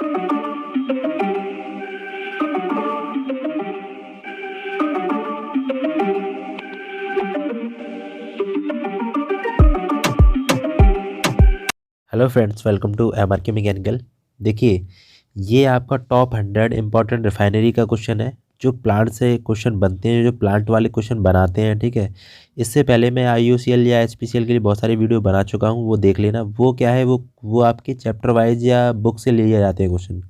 Hello friends, welcome to MRK mechanical. देखिए, ये आपका टॉप 100 इम्पोर्टेंट रिफाइनरी का क्वेश्चन है। जो प्लांट से क्वेश्चन बनते हैं, जो प्लांट वाले क्वेश्चन बनाते हैं, ठीक है। इससे पहले मैं आईयूसीएल या एचपीसीएल के लिए बहुत सारी वीडियो बना चुका हूँ, वो देख लेना। वो क्या है, वो आपके चैप्टर वाइज या बुक से लिए जाते हैं क्वेश्चन।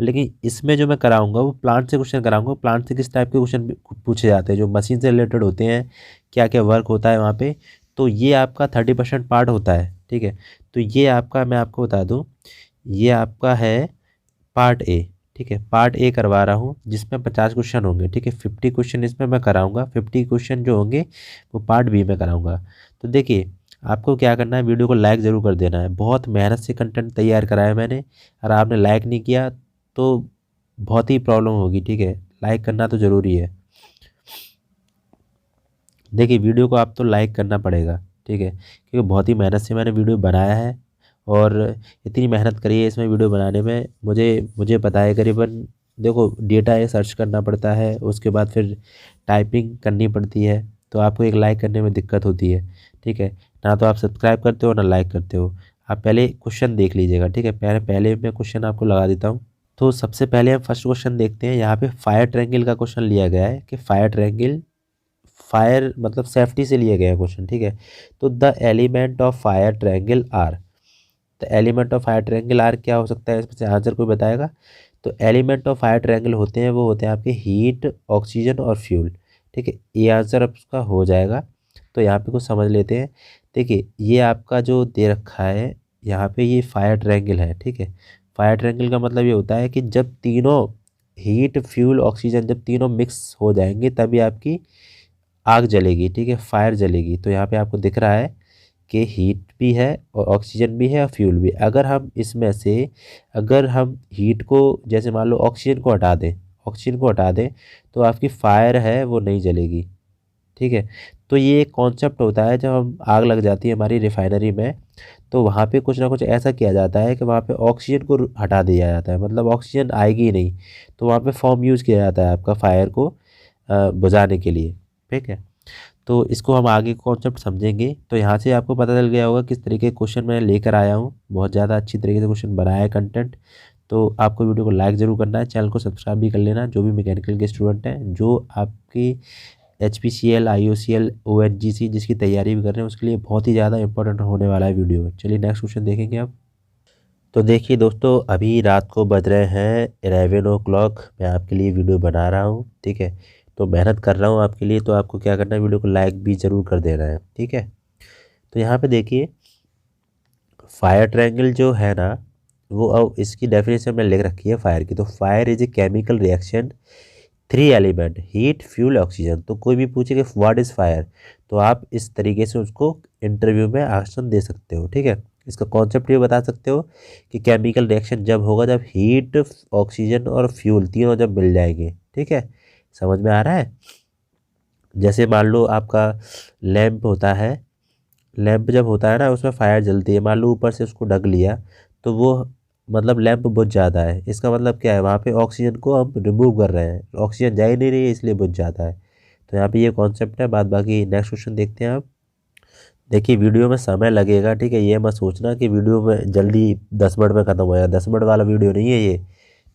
लेकिन इसमें जो मैं कराऊंगा वो प्लांट से क्वेश्चन कराऊंगा। प्लांट से किस टाइप के क्वेश्चन पूछे जाते हैं, जो मशीन से रिलेटेड होते हैं, क्या क्या वर्क होता है वहाँ पे। तो ये आपका 30% पार्ट होता है, ठीक है। तो ये आपका, मैं आपको बता दूं, ये आपका है पार्ट ए, ठीक है। पार्ट ए करवा रहा हूँ, जिसमें 50 क्वेश्चन होंगे, ठीक है। 50 क्वेश्चन इसमें मैं कराऊंगा, 50 क्वेश्चन जो होंगे वो पार्ट बी में कराऊंगा। तो देखिए, आपको क्या करना है, वीडियो को लाइक ज़रूर कर देना है। बहुत मेहनत से कंटेंट तैयार कराया मैंने, और आपने लाइक नहीं किया तो बहुत ही प्रॉब्लम होगी, ठीक है। लाइक करना तो ज़रूरी है। देखिए, वीडियो को आप तो लाइक करना पड़ेगा, ठीक है, क्योंकि बहुत ही मेहनत से मैंने वीडियो बनाया है। और इतनी मेहनत करी है इसमें वीडियो बनाने में, मुझे मुझे पता है। करीबन देखो, डेटा ये सर्च करना पड़ता है, उसके बाद फिर टाइपिंग करनी पड़ती है, तो आपको एक लाइक करने में दिक्कत होती है, ठीक है। ना तो आप सब्सक्राइब करते हो, ना लाइक करते हो। आप पहले क्वेश्चन देख लीजिएगा, ठीक है। पहले मैं क्वेश्चन आपको लगा देता हूँ। तो सबसे पहले हम फर्स्ट क्वेश्चन देखते हैं। यहाँ पे फायर ट्रायंगल का क्वेश्चन लिया गया है कि फायर ट्रायंगल, फायर मतलब सेफ्टी से लिया गया क्वेश्चन, ठीक है। तो the element of fire triangle are, the element of fire triangle are क्या हो सकता है, इसमें से आंसर कोई बताएगा। तो एलिमेंट ऑफ फायर ट्रायंगल होते हैं, वो होते हैं आपके हीट, ऑक्सीजन और फ्यूल, ठीक है। ये आंसर आपका हो जाएगा। तो यहाँ पे कुछ समझ लेते हैं। देखिए, ये आपका जो दे रखा है यहाँ पे, ये फायर ट्रायंगल है, ठीक है। फायर ट्रायंगल का मतलब ये होता है कि जब तीनों, हीट, फ्यूल, ऑक्सीजन, जब तीनों मिक्स हो जाएंगे तभी आपकी आग जलेगी, ठीक है, फायर जलेगी। तो यहाँ पे आपको दिख रहा है कि हीट भी है और ऑक्सीजन भी है और फ्यूल भी। अगर हम इसमें से, अगर हम हीट को, जैसे मान लो ऑक्सीजन को हटा दें, ऑक्सीजन को हटा दें, तो आपकी फायर है वो नहीं जलेगी, ठीक है। तो ये एक कॉन्सेप्ट होता है, जब हम आग लग जाती है हमारी रिफाइनरी में, तो वहाँ पे कुछ ना कुछ ऐसा किया जाता है कि वहाँ पे ऑक्सीजन को हटा दिया जाता है, मतलब ऑक्सीजन आएगी ही नहीं। तो वहाँ पे फॉर्म यूज़ किया जाता है आपका फायर को बुझाने के लिए, ठीक है। तो इसको हम आगे कॉन्सेप्ट समझेंगे। तो यहाँ से आपको पता चल गया होगा किस तरीके के क्वेश्चन मैं लेकर आया हूँ। बहुत ज़्यादा अच्छी तरीके से क्वेश्चन बनाया है कंटेंट। तो आपको वीडियो को लाइक ज़रूर करना है, चैनल को सब्सक्राइब भी कर लेना, जो भी मैकेनिकल के स्टूडेंट हैं, जो आपकी एचपीसीएल, आईयूसीएल, ओएनजीसी जिसकी तैयारी भी कर रहे हैं, उसके लिए बहुत ही ज़्यादा इंपॉर्टेंट होने वाला है वीडियो। चलिए नेक्स्ट क्वेश्चन देखेंगे आप। तो देखिए दोस्तों, अभी रात को बज रहे हैं 11 o'clock। मैं आपके लिए वीडियो बना रहा हूँ, ठीक है। तो मेहनत कर रहा हूँ आपके लिए, तो आपको क्या करना है, वीडियो को लाइक भी ज़रूर कर देना है, ठीक है। तो यहाँ पे देखिए, फायर ट्रायंगल जो है ना, वो अब इसकी डेफिनेशन में लिख रखी है फायर की। तो fire is a chemical reaction, 3 element, heat, fuel, oxygen. तो कोई भी पूछे कि व्हाट इज़ फायर, तो आप इस तरीके से उसको इंटरव्यू में आंसर दे सकते हो, ठीक है। इसका कॉन्सेप्ट ये बता सकते हो कि केमिकल रिएक्शन जब होगा, जब हीट, ऑक्सीजन और फ्यूल तीनों जब मिल जाएंगे, ठीक है। समझ में आ रहा है। जैसे मान लो आपका लैंप होता है, लैंप जब होता है ना, उसमें फायर जलती है, मान लो ऊपर से उसको ढक लिया, तो वो मतलब लैंप बुझ जाता है। इसका मतलब क्या है, वहाँ पे ऑक्सीजन को हम रिमूव कर रहे हैं, ऑक्सीजन जा ही नहीं रही है, इसलिए बुझ जाता है। तो यहाँ पे ये कॉन्सेप्ट है। बाद बाकी नेक्स्ट क्वेश्चन देखते हैं आप। देखिए, वीडियो में समय लगेगा, ठीक है। ये मत सोचना कि वीडियो में जल्दी 10 मिनट में ख़त्म हो जाएगा, 10 मिनट वाला वीडियो नहीं है ये,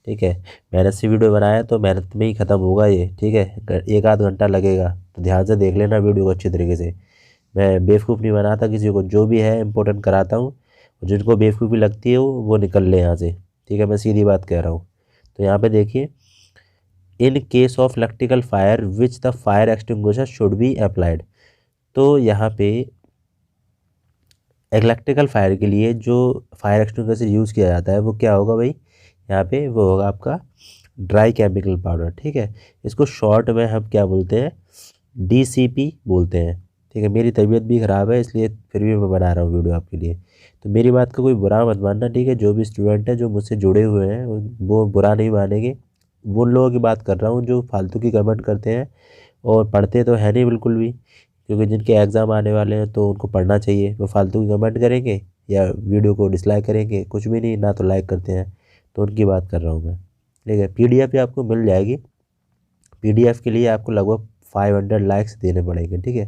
ठीक है। मेहनत से वीडियो बनाया तो मेहनत में ही ख़त्म होगा ये, ठीक है। 1 आध घंटा लगेगा, तो ध्यान से देख लेना वीडियो को अच्छी तरीके से। मैं बेवकूफ़ नहीं बनाता किसी को, जो भी है इंपॉर्टेंट कराता हूँ। जिनको बेवकूफ़ी लगती है वो निकल ले यहाँ से, ठीक है। मैं सीधी बात कह रहा हूँ। तो यहाँ पे देखिए, in case of electrical fire which the fire extinguisher should be applied. तो यहाँ पे इलेक्ट्रिकल फायर के लिए जो फायर एक्सटिंग्विशर यूज़ किया जाता है वो क्या होगा भाई, यहाँ पे वो होगा आपका ड्राई केमिकल पाउडर, ठीक है। इसको शॉर्ट में हम क्या बोलते हैं, डीसीपी बोलते हैं, ठीक है। मेरी तबीयत भी ख़राब है, इसलिए फिर भी मैं बना रहा हूँ वीडियो आपके लिए। तो मेरी बात का कोई बुरा मत मानना, ठीक है। जो भी स्टूडेंट है जो मुझसे जुड़े हुए हैं वो बुरा नहीं मानेंगे। वो उन लोगों की बात कर रहा हूँ जो फालतू की कमेंट करते हैं और पढ़ते तो है नहीं बिल्कुल भी, क्योंकि जिनके एग्ज़ाम आने वाले हैं तो उनको पढ़ना चाहिए। वो फालतू की कमेंट करेंगे या वीडियो को डिसलाइक करेंगे, कुछ भी नहीं, ना तो लाइक करते हैं। तो उनकी बात कर रहा हूँ मैं, ठीक है। PDF भी आपको मिल जाएगी। PDF के लिए आपको लगभग 500 लाइक्स देने पड़ेंगे, ठीक है।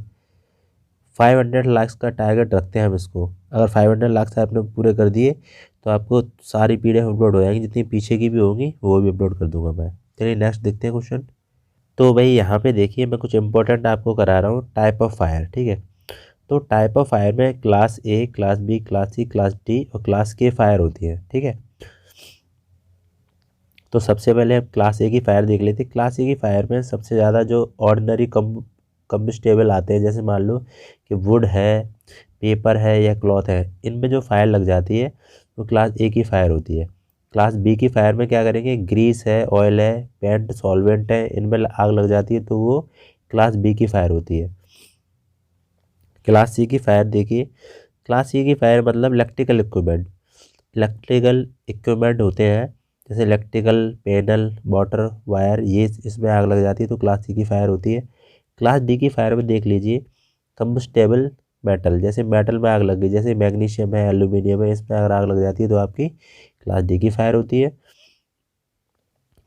500 लाइक्स का टारगेट रखते हैं हम इसको। अगर 500 लाइक्स आपने पूरे कर दिए तो आपको सारी PDF अपलोड हो जाएंगी, जितनी पीछे की भी होंगी वो भी अपलोड कर दूंगा मैं। चलिए नेक्स्ट देखते हैं क्वेश्चन। तो भाई यहाँ पे देखिए मैं कुछ इंपॉर्टेंट आपको करा रहा हूँ, टाइप ऑफ फायर, ठीक है। तो टाइप ऑफ फायर में class A, class B, class C, class D और क्लास के फायर होती है, ठीक है। तो सबसे पहले हम क्लास ए की फायर देख लेते हैं। क्लास ए की फायर में सबसे ज़्यादा जो ऑर्डिनरी कम्बस्टेबल आते हैं, जैसे मान लो कि वुड है, पेपर है या क्लॉथ है, इनमें जो फायर लग जाती है वो क्लास ए की फायर होती है। क्लास बी की फायर में क्या करेंगे, ग्रीस है, ऑयल है, पेंट, सॉल्वेंट है, इनमें आग लग जाती है तो वो क्लास बी की फायर होती है। क्लास सी की फायर देखिए, क्लास सी की फायर मतलब इलेक्ट्रिकल इक्विपमेंट, इलेक्ट्रिकल इक्विपमेंट होते हैं, जैसे इलेक्ट्रिकल पैनल, मोटर, वायर, ये इसमें आग लग जाती है तो क्लास सी की फायर होती है। क्लास डी की फायर में देख लीजिए, कंबस्टेबल मेटल, जैसे मेटल में आग लग गई, जैसे मैग्नीशियम है, एल्यूमिनियम है, इसमें अगर आग लग जाती है तो आपकी क्लास डी की फायर होती है।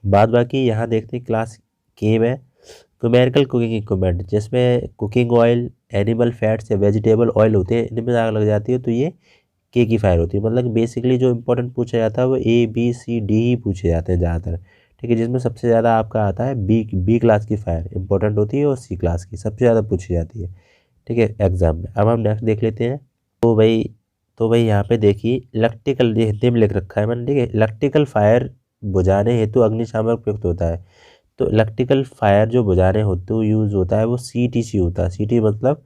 बाद बाकी यहाँ देखते हैं क्लास के में न्यूमेरिकल कुकिंग इक्विपमेंट, जिसमें कुकिंग ऑयल, एनिमल फैट्स या वेजिटेबल ऑयल होते हैं, इनमें आग लग जाती है तो ये के की फायर होती है। मतलब बेसिकली जो इंपॉर्टेंट पूछा जाता है वो A B C D ही पूछे जाते हैं ज़्यादातर, ठीक है। जिसमें सबसे ज़्यादा आपका आता है बी क्लास की फायर इंपॉर्टेंट होती है और C क्लास की सबसे ज़्यादा पूछी जाती है, ठीक है, एग्जाम में। अब हम नेक्स्ट देख लेते हैं। तो भाई यहाँ पे देखिए इलेक्ट्रिकल, ये हिंदी में लिख रखा है मैंने, ठीक है। इलेक्ट्रिकल फायर बुझाने हेतु अग्निशामक प्रयुक्त होता है। तो इलेक्ट्रिकल फायर जो बुझाने हेतु यूज़ होता है वो CTC होता है। CT मतलब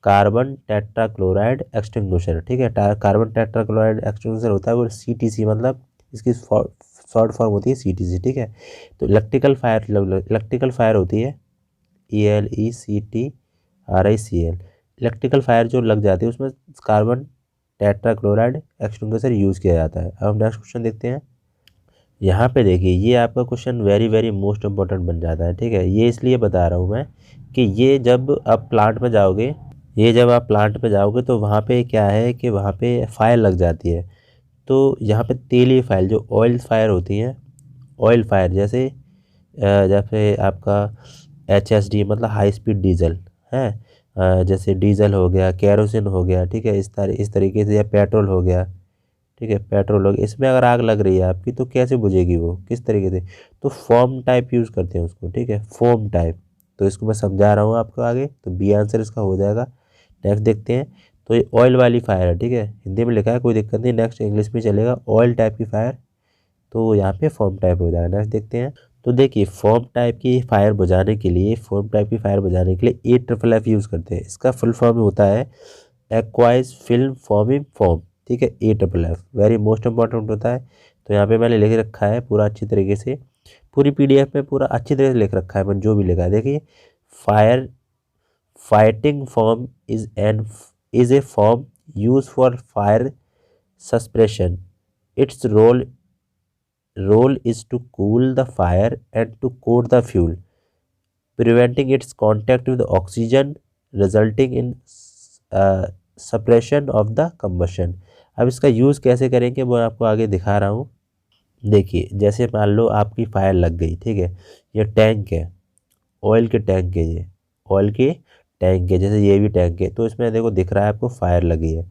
कार्बन टेट्राक्लोराइड एक्सटिंग्विशर, ठीक है। कार्बन टेट्राक्लोराइड एक्सटिंग्विशर होता है वो CTC, मतलब इसकी शॉर्ट फॉर्म होती है CTC, ठीक है। तो इलेक्ट्रिकल फायर होती है ELECTRICL। इलेक्ट्रिकल फायर जो लग जाती है उसमें कार्बन टेट्राक्लोराइड एक्सटिंग्विशर यूज़ किया जाता है। अब हम नेक्स्ट क्वेश्चन देखते हैं। यहाँ पे देखिए ये आपका question very very most important बन जाता है, ठीक है। ये इसलिए बता रहा हूँ मैं कि ये जब आप प्लांट में जाओगे, तो वहाँ पे क्या है कि वहाँ पे फायर लग जाती है। तो यहाँ पे तेलीय फायर, जो ऑयल फायर होती है, ऑयल फायर जैसे आपका HSD मतलब हाई स्पीड डीजल है, जैसे डीजल हो गया, केरोसिन हो गया, ठीक है, इस तरीके से, या पेट्रोल हो गया, ठीक है, पेट्रोल हो गया, इसमें अगर आग लग रही है आपकी तो कैसे बुझेगी वो, किस तरीके से, तो फोम टाइप यूज़ करते हैं उसको, ठीक है, फोम टाइप। तो इसको मैं समझा रहा हूँ आपको आगे, तो बी आंसर इसका हो जाएगा। नेक्स्ट देखते हैं। तो ये ऑयल वाली फायर है, ठीक है, हिंदी में लिखा है, कोई दिक्कत नहीं, नेक्स्ट इंग्लिश में चलेगा, ऑयल टाइप की फायर, तो यहाँ पे फॉर्म टाइप हो जाएगा। नेक्स्ट देखते हैं। तो देखिए फॉर्म टाइप की फायर बुझाने के लिए AFFF यूज़ करते हैं। इसका फुल फॉर्म होता है एक्वाइज फिल्म फॉर्मिंग फॉर्म, ठीक है, AFFF वेरी मोस्ट इंपॉर्टेंट होता है। तो यहाँ पे मैंने लिख रखा है पूरा अच्छी तरीके से, पूरी PDF में पूरा अच्छी तरह से लिख रखा है मैंने जो भी लिखा है। देखिए fire fighting form is a form use for fire suspension. It's role is to cool the fire and to coat the fuel, preventing its contact with oxygen, resulting in suppression of the combustion। अब इसका use कैसे करेंगे वो आपको आगे दिखा रहा हूँ। देखिए जैसे मान लो आपकी फायर लग गई, ठीक है, ये टैंक है, ऑयल के टैंक है, ये ऑयल के टैंक है, जैसे ये भी टैंक है, तो इसमें देखो दिख रहा है आपको फायर लगी है।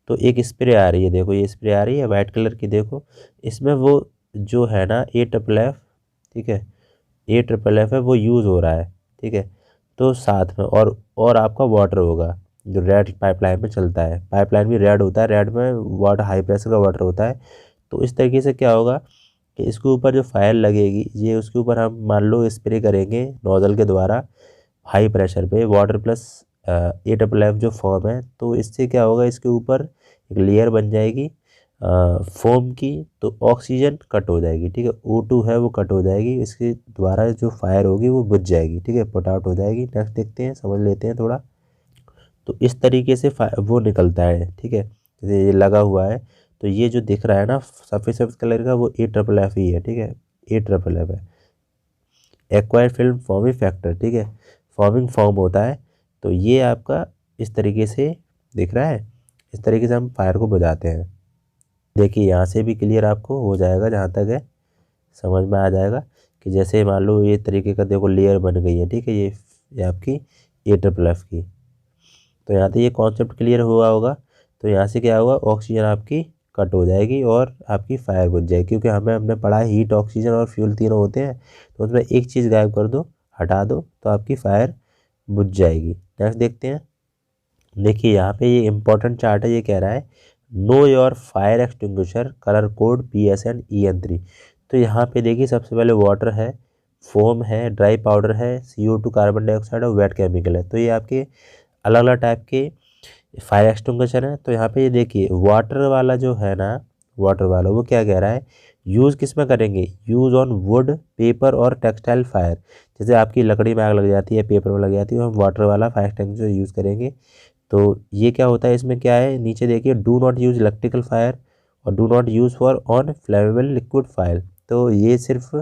तो एक स्प्रे आ रही है, देखो ये स्प्रे आ रही है वाइट कलर की, देखो इसमें वो जो है ना AFFF, ठीक है, AFFF है वो यूज़ हो रहा है, ठीक है। तो साथ में और आपका वाटर होगा जो रेड पाइपलाइन में चलता है, पाइपलाइन भी रेड होता है, रेड में वाटर हाई प्रेशर का वाटर होता है। तो इस तरीके से क्या होगा कि इसके ऊपर जो फायर लगेगी, ये उसके ऊपर हम मान लो स्प्रे करेंगे नोजल के द्वारा हाई प्रेशर पे, वाटर प्लस AFFF जो फॉर्म है, तो इससे क्या होगा, इसके ऊपर एक लेयर बन जाएगी फोम की, तो ऑक्सीजन कट हो जाएगी, ठीक है, O2 है वो कट हो जाएगी, इसके द्वारा जो फायर होगी वो बुझ जाएगी, ठीक है, पुट आउट हो जाएगी। नेक्स्ट देखते हैं, समझ लेते हैं थोड़ा। तो इस तरीके से वो निकलता है, ठीक है, जैसे ये लगा हुआ है, तो ये जो दिख रहा है ना सफ़ेद सफ़ेद कलर का, वो AFFF ही है, ठीक है, AFFF है, एक्वायर फिल्म फॉर्मिंग फैक्टर, ठीक है, फॉर्मिंग फॉर्म होता है। तो ये आपका इस तरीके से दिख रहा है, इस तरीके से हम फायर को बुझाते हैं। देखिए यहाँ से भी क्लियर आपको हो जाएगा जहाँ तक है। समझ में आ जाएगा कि जैसे मान लो ये तरीके का देखो लेयर बन गई है, ठीक है, ये आपकी AFFF की। तो यहाँ से ये कॉन्सेप्ट क्लियर हुआ होगा। तो यहाँ से क्या होगा, ऑक्सीजन आपकी कट हो जाएगी और आपकी फायर बुझ जाएगी, क्योंकि हमने पढ़ा है हीट, ऑक्सीजन और फ्यूल तीनों होते हैं, तो उसमें एक चीज़ गायब कर दो, हटा दो, तो आपकी फायर बुझ जाएगी। नेक्स्ट देखते हैं। देखिए यहाँ पे ये इंपॉर्टेंट चार्ट है, ये कह रहा है know your fire extinguisher colour code PSN EN3। तो यहाँ पे देखिए सबसे पहले वाटर है, फोम है, ड्राई पाउडर है, CO2 कार्बन डाइऑक्साइड और वेट केमिकल है। तो ये आपके अलग अलग टाइप के फायर एक्सटिंग्विशर है। तो यहाँ पे ये देखिए वाटर वाला जो है ना, वाटर वाला वो क्या कह रहा है, यूज़ किस में करेंगे, यूज़ ऑन वुड, पेपर और टेक्सटाइल फायर। जैसे आपकी लकड़ी में आग लग जाती है, पेपर में लग जाती है, हम वाटर वाला फायर एक्सटिंग्विशर यूज़ करेंगे। तो ये क्या होता है, इसमें क्या है, नीचे देखिए do not use electrical fire और do not use for on flammable liquid fire. तो ये सिर्फ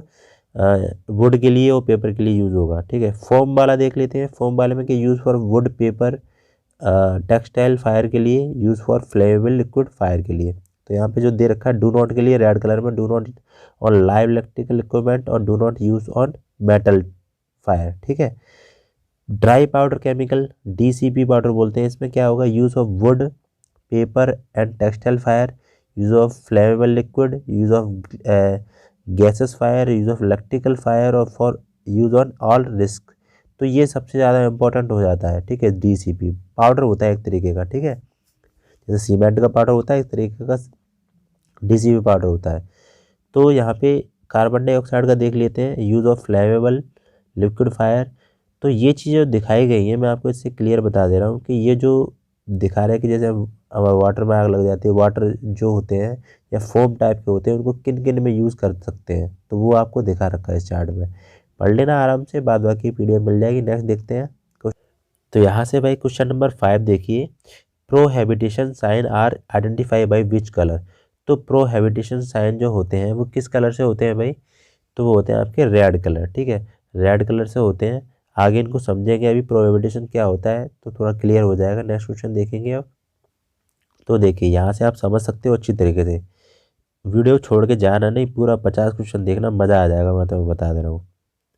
वुड के लिए और पेपर के लिए यूज़ होगा, ठीक है। फोम वाला देख लेते हैं। फोम वाले में क्या, use for would, paper, textile fire के लिए, use for flammable liquid fire के लिए। तो यहाँ पे जो दे रखा है डू नॉट के लिए रेड कलर में, do not on live electrical equipment और do not use on metal fire, ठीक है। Dry powder chemical DCP powder बोलते हैं। इसमें क्या होगा, use of wood, paper and textile fire, use of flammable liquid, use of gases fire, use of electrical fire और for use on all risk. तो ये सबसे ज़्यादा इंपॉर्टेंट हो जाता है, ठीक है। DCP पाउडर होता है एक तरीके का, ठीक है, जैसे सीमेंट का पाउडर होता है, एक तरीके का DCP पाउडर होता है। तो यहाँ पे कार्बन डाइऑक्साइड का देख लेते हैं, use of flammable liquid fire. तो ये चीज़ें दिखाई गई हैं, मैं आपको इससे क्लियर बता दे रहा हूँ कि ये जो दिखा रहा है कि जैसे हम वाटर में आग लग जाती है, वाटर जो होते हैं या फोम टाइप के होते हैं, उनको किन किन में यूज़ कर सकते हैं, तो वो आपको दिखा रखा है इस चार्ट में। पढ़ लेना आराम से, बाद बाकी PDF मिल जाएगी। नेक्स्ट देखते हैं। तो यहाँ से भाई क्वेश्चन नंबर 5 देखिए, prohibition sign are identify by which colour. तो प्रोहेबिटेशन साइन जो होते हैं वो किस कलर से होते हैं भाई, तो वो होते हैं आपके रेड कलर, ठीक है, रेड कलर से होते हैं। आगे इनको समझेंगे अभी प्रोहिबिशन क्या होता है, तो थोड़ा क्लियर हो जाएगा। नेक्स्ट क्वेश्चन देखेंगे अब। तो देखिए यहाँ से आप समझ सकते हो अच्छी तरीके से, वीडियो छोड़ के जाना नहीं, पूरा 50 क्वेश्चन देखना, मज़ा आ जाएगा, मैं तो बता दे रहा हूँ।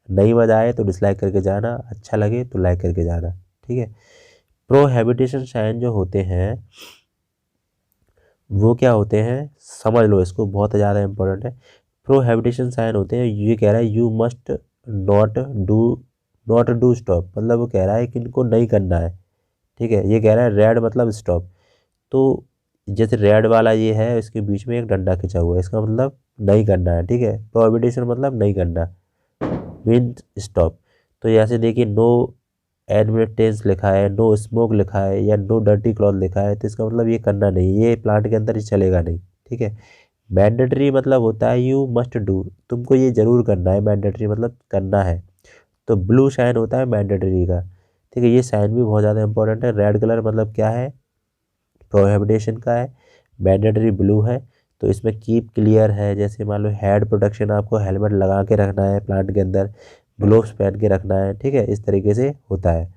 नहीं मज़ा आए तो डिसलाइक करके जाना, अच्छा लगे तो लाइक करके जाना, ठीक है। प्रोहिबिटेशन साइन जो होते हैं वो क्या होते हैं, समझ लो इसको, बहुत ज़्यादा इंपॉर्टेंट है। प्रोहिबिटेशन साइन होते हैं, ये कह रहा है you must not do, not do stop, मतलब वो कह रहा है कि इनको नहीं करना है, ठीक है। ये कह रहा है रेड मतलब स्टॉप। तो जैसे रेड वाला ये है, इसके बीच में एक डंडा खिंचा हुआ है, इसका मतलब नहीं करना है, ठीक है। प्रोहिबिटेशन मतलब नहीं करना, मीन स्टॉप। तो यहाँ से देखिए नो एडमिटेंस लिखा है, नो स्मोक लिखा है या नो डर्टी क्लॉथ लिखा है, तो इसका मतलब ये करना नहीं, ये प्लांट के अंदर ही चलेगा नहीं, ठीक है। मैंडेटरी मतलब होता है यू मस्ट डू, तुमको ये जरूर करना है, मैंडेटरी मतलब करना है। तो ब्लू साइन होता है मैंडेटरी का, ठीक है। ये साइन भी बहुत ज़्यादा इंपॉर्टेंट है। रेड कलर मतलब क्या है, प्रोहिबिटेशन का है, मैंडेटरी ब्लू है। तो इसमें कीप क्लियर है, जैसे मान लो हेड प्रोटेक्शन, आपको हेलमेट लगा के रखना है प्लांट के अंदर, ग्लोव्स पहन के रखना है, ठीक है, इस तरीके से होता है।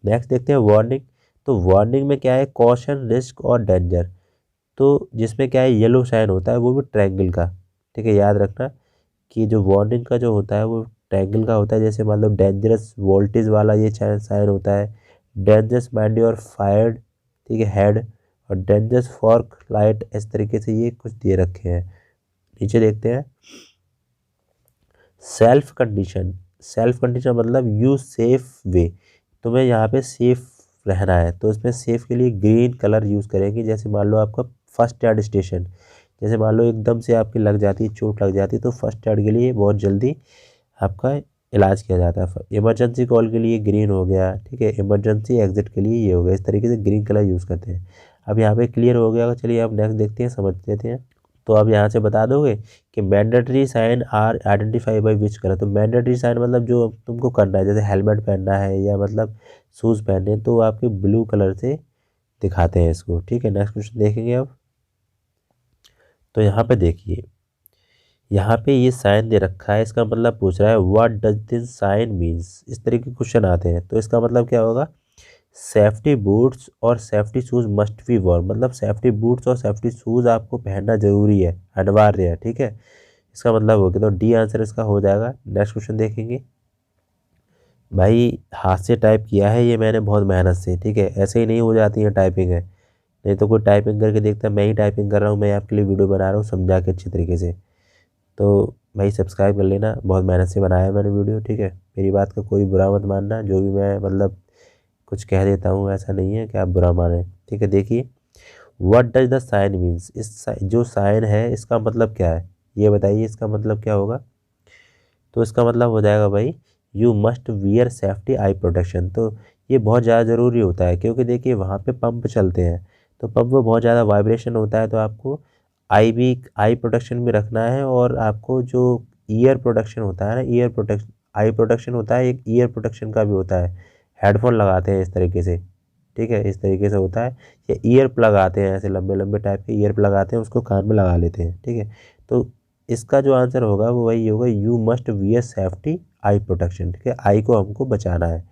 नेक्स्ट देखते हैं वार्निंग। तो वार्निंग में क्या है, कॉशन, रिस्क और डेंजर। तो जिसमें क्या है येलो साइन होता है, वो भी ट्रायंगल का, ठीक है, याद रखना कि जो वार्निंग का जो होता है वो ट्रायंगल का होता है। जैसे मान लो डेंजरस वोल्टेज वाला ये साइन होता है, डेंजरस माइंड और फायर्ड, ठीक है, हेड, और डेंजरस फॉर्क लाइट, इस तरीके से ये कुछ दे रखे हैं। नीचे देखते हैं सेल्फ कंडीशन। सेल्फ कंडीशन मतलब यू सेफ वे, तुम्हें यहाँ पे सेफ रहना है, तो इसमें सेफ के लिए ग्रीन कलर यूज़ करेंगे। जैसे मान लो आपका फर्स्ट एड स्टेशन, जैसे मान लो एकदम से आपकी लग जाती है, चोट लग जाती है, तो फर्स्ट एड के लिए बहुत जल्दी आपका इलाज किया जाता है। इमरजेंसी कॉल के लिए ग्रीन हो गया, ठीक है, इमरजेंसी एग्जिट के लिए ये हो गया, इस तरीके से ग्रीन कलर यूज़ करते हैं। अब यहाँ पे क्लियर हो गया, चलिए अब नेक्स्ट देखते हैं, समझ लेते हैं। तो अब यहाँ से बता दोगे कि mandatory sign are identify by which colour. तो मैंडेटरी साइन मतलब जो तुमको करना है, जैसे हेलमेट पहनना है या मतलब शूज़ पहनने हैं, तो वो आपके ब्लू कलर से दिखाते हैं इसको, ठीक है। नेक्स्ट क्वेश्चन देखेंगे अब। तो यहाँ पे देखिए, यहाँ पे ये साइन दे रखा है, इसका मतलब पूछ रहा है what does this sign means, इस तरह के क्वेश्चन आते हैं। तो इसका मतलब क्या होगा, सेफ्टी बूट्स और safety shoes must be war, मतलब सेफ्टी बूट्स और सेफ्टी शूज़ आपको पहनना ज़रूरी है, अनिवार्य है, ठीक है। इसका मतलब हो गया, तो डी आंसर इसका हो जाएगा। नेक्स्ट क्वेश्चन देखेंगे भाई, हाथ से टाइप किया है ये मैंने बहुत मेहनत से, ठीक है, ऐसे ही नहीं हो जाती है टाइपिंग है, नहीं तो कोई टाइपिंग करके देखता है, मैं ही टाइपिंग कर रहा हूँ, मैं आपके लिए वीडियो बना रहा हूँ समझा के अच्छी तरीके से। तो भाई सब्सक्राइब कर लेना, बहुत मेहनत से बनाया है मैंने वीडियो, ठीक है। मेरी बात का कोई बुरा मत मानना, जो भी मैं मतलब कुछ कह देता हूँ ऐसा नहीं है कि आप बुरा माने, ठीक है। देखिए, what does the sign means, जो साइन है इसका मतलब क्या है, ये बताइए इसका मतलब क्या होगा। तो इसका मतलब हो जाएगा भाई, you must wear safety I protection. तो ये बहुत ज़्यादा ज़रूरी होता है, क्योंकि देखिए वहाँ पे पंप चलते हैं, तो पंप में बहुत ज़्यादा वाइब्रेशन होता है, तो आपको आई प्रोटेक्शन भी रखना है, और आपको जो ईयर प्रोटेक्शन होता है ना, ईयर प्रोटेक्शन, आई प्रोटेक्शन होता है, एक ईयर प्रोटेक्शन का भी होता है, हेडफोन लगाते हैं इस तरीके से, ठीक है, इस तरीके से होता है, या ईयर प्लग आते हैं, ऐसे लंबे लंबे टाइप के ईयर प्लग आते हैं, उसको कान में लगा लेते हैं, ठीक है। तो इसका जो आंसर होगा वो वही होगा, you must wear safety I protection, ठीक है, आई को हमको बचाना है।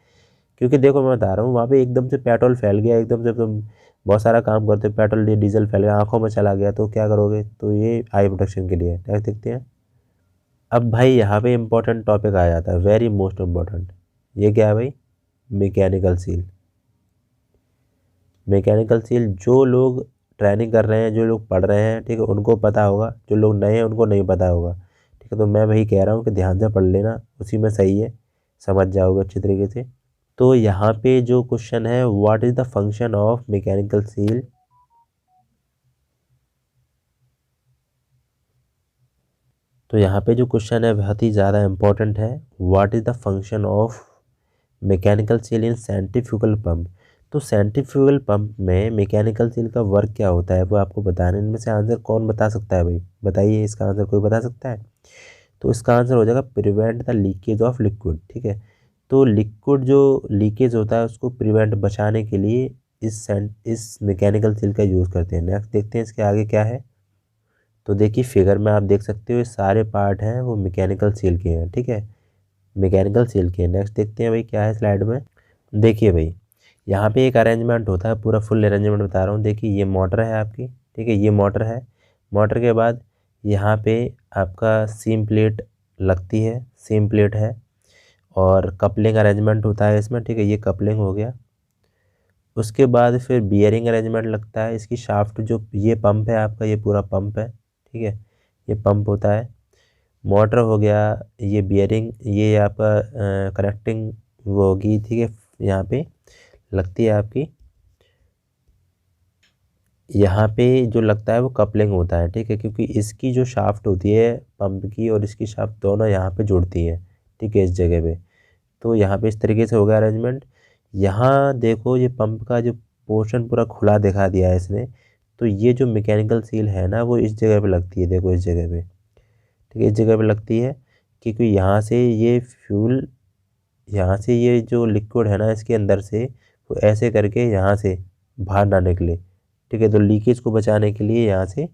क्योंकि देखो मैं बता रहा हूँ, वहाँ पे एकदम से पेट्रोल फैल गया, एकदम से तुम बहुत सारा काम करते हो, पेट्रोल डीजल फैल गया, आंखों में चला गया, तो क्या करोगे, तो ये आई प्रोटेक्शन के लिए है। नेक्स्ट देखते हैं। अब भाई यहाँ पे इंपॉर्टेंट टॉपिक आ जाता है, वेरी मोस्ट इम्पॉर्टेंट। ये क्या है भाई, मैकेनिकल सील। मैकेनिकल सील जो लोग ट्रेनिंग कर रहे हैं, जो लोग पढ़ रहे हैं, ठीक है, उनको पता होगा, जो लोग नए हैं उनको नहीं पता होगा, ठीक है। तो मैं वही कह रहा हूँ कि ध्यान से पढ़ लेना, उसी में सही है, समझ जाओगे अच्छी तरीके से। तो यहाँ पे जो क्वेश्चन है, what is the function of mechanical seal. तो यहाँ पे जो क्वेश्चन है बहुत ही ज़्यादा इम्पोर्टेंट है, what is the function of mechanical seal in centrifugal pump. तो सेंट्रीफ्यूगल पंप में मैकेनिकल सील का वर्क क्या होता है वो आपको बताने, इनमें से आंसर कौन बता सकता है भाई, बताइए इसका आंसर कोई बता सकता है। तो इसका आंसर हो जाएगा prevent the leakage of liquid, ठीक है। तो लिक्विड जो लीकेज होता है उसको प्रिवेंट, बचाने के लिए इस मैकेनिकल सील का यूज़ करते हैं। नेक्स्ट देखते हैं इसके आगे क्या है। तो देखिए फिगर में आप देख सकते हो, ये सारे पार्ट हैं वो मैकेनिकल सील के हैं, ठीक है, मैकेनिकल सील के हैं। नेक्स्ट देखते हैं भाई क्या है स्लाइड में। देखिए भाई, यहाँ पे एक अरेंजमेंट होता है, पूरा फुल अरेंजमेंट बता रहा हूँ। देखिए ये मोटर है आपकी, ठीक है, ये मोटर है। मोटर के बाद यहाँ पे आपका सीम प्लेट लगती है, सीम प्लेट है, और कपलिंग अरेंजमेंट होता है इसमें, ठीक है, ये कपलिंग हो गया। उसके बाद फिर बियरिंग अरेंजमेंट लगता है, इसकी शाफ्ट जो ये पंप है आपका, ये पूरा पंप है, ठीक है, ये पंप होता है। मोटर हो गया, ये बियरिंग, ये आपका कनेक्टिंग वो होगी, ठीक है, यहाँ पे लगती है आपकी, यहाँ पे जो लगता है वो कपलिंग होता है, ठीक है, क्योंकि इसकी जो शाफ्ट होती है पंप की और इसकी शाफ्ट दोनों यहाँ पे जुड़ती हैं, ठीक है, इस जगह पे। तो यहाँ पे इस तरीके से होगा अरेंजमेंट। यहाँ देखो ये पंप का जो पोर्शन पूरा खुला दिखा दिया है इसने, तो ये जो मैकेनिकल सील है ना वो इस जगह पे लगती है, देखो इस जगह पे, ठीक है, इस जगह पे लगती है, क्योंकि यहाँ से ये फ्यूल, यहाँ से ये जो लिक्विड है ना इसके अंदर से वो ऐसे करके यहाँ से बाहर ना निकले, ठीक है, तो लीकेज को बचाने के लिए यहाँ से।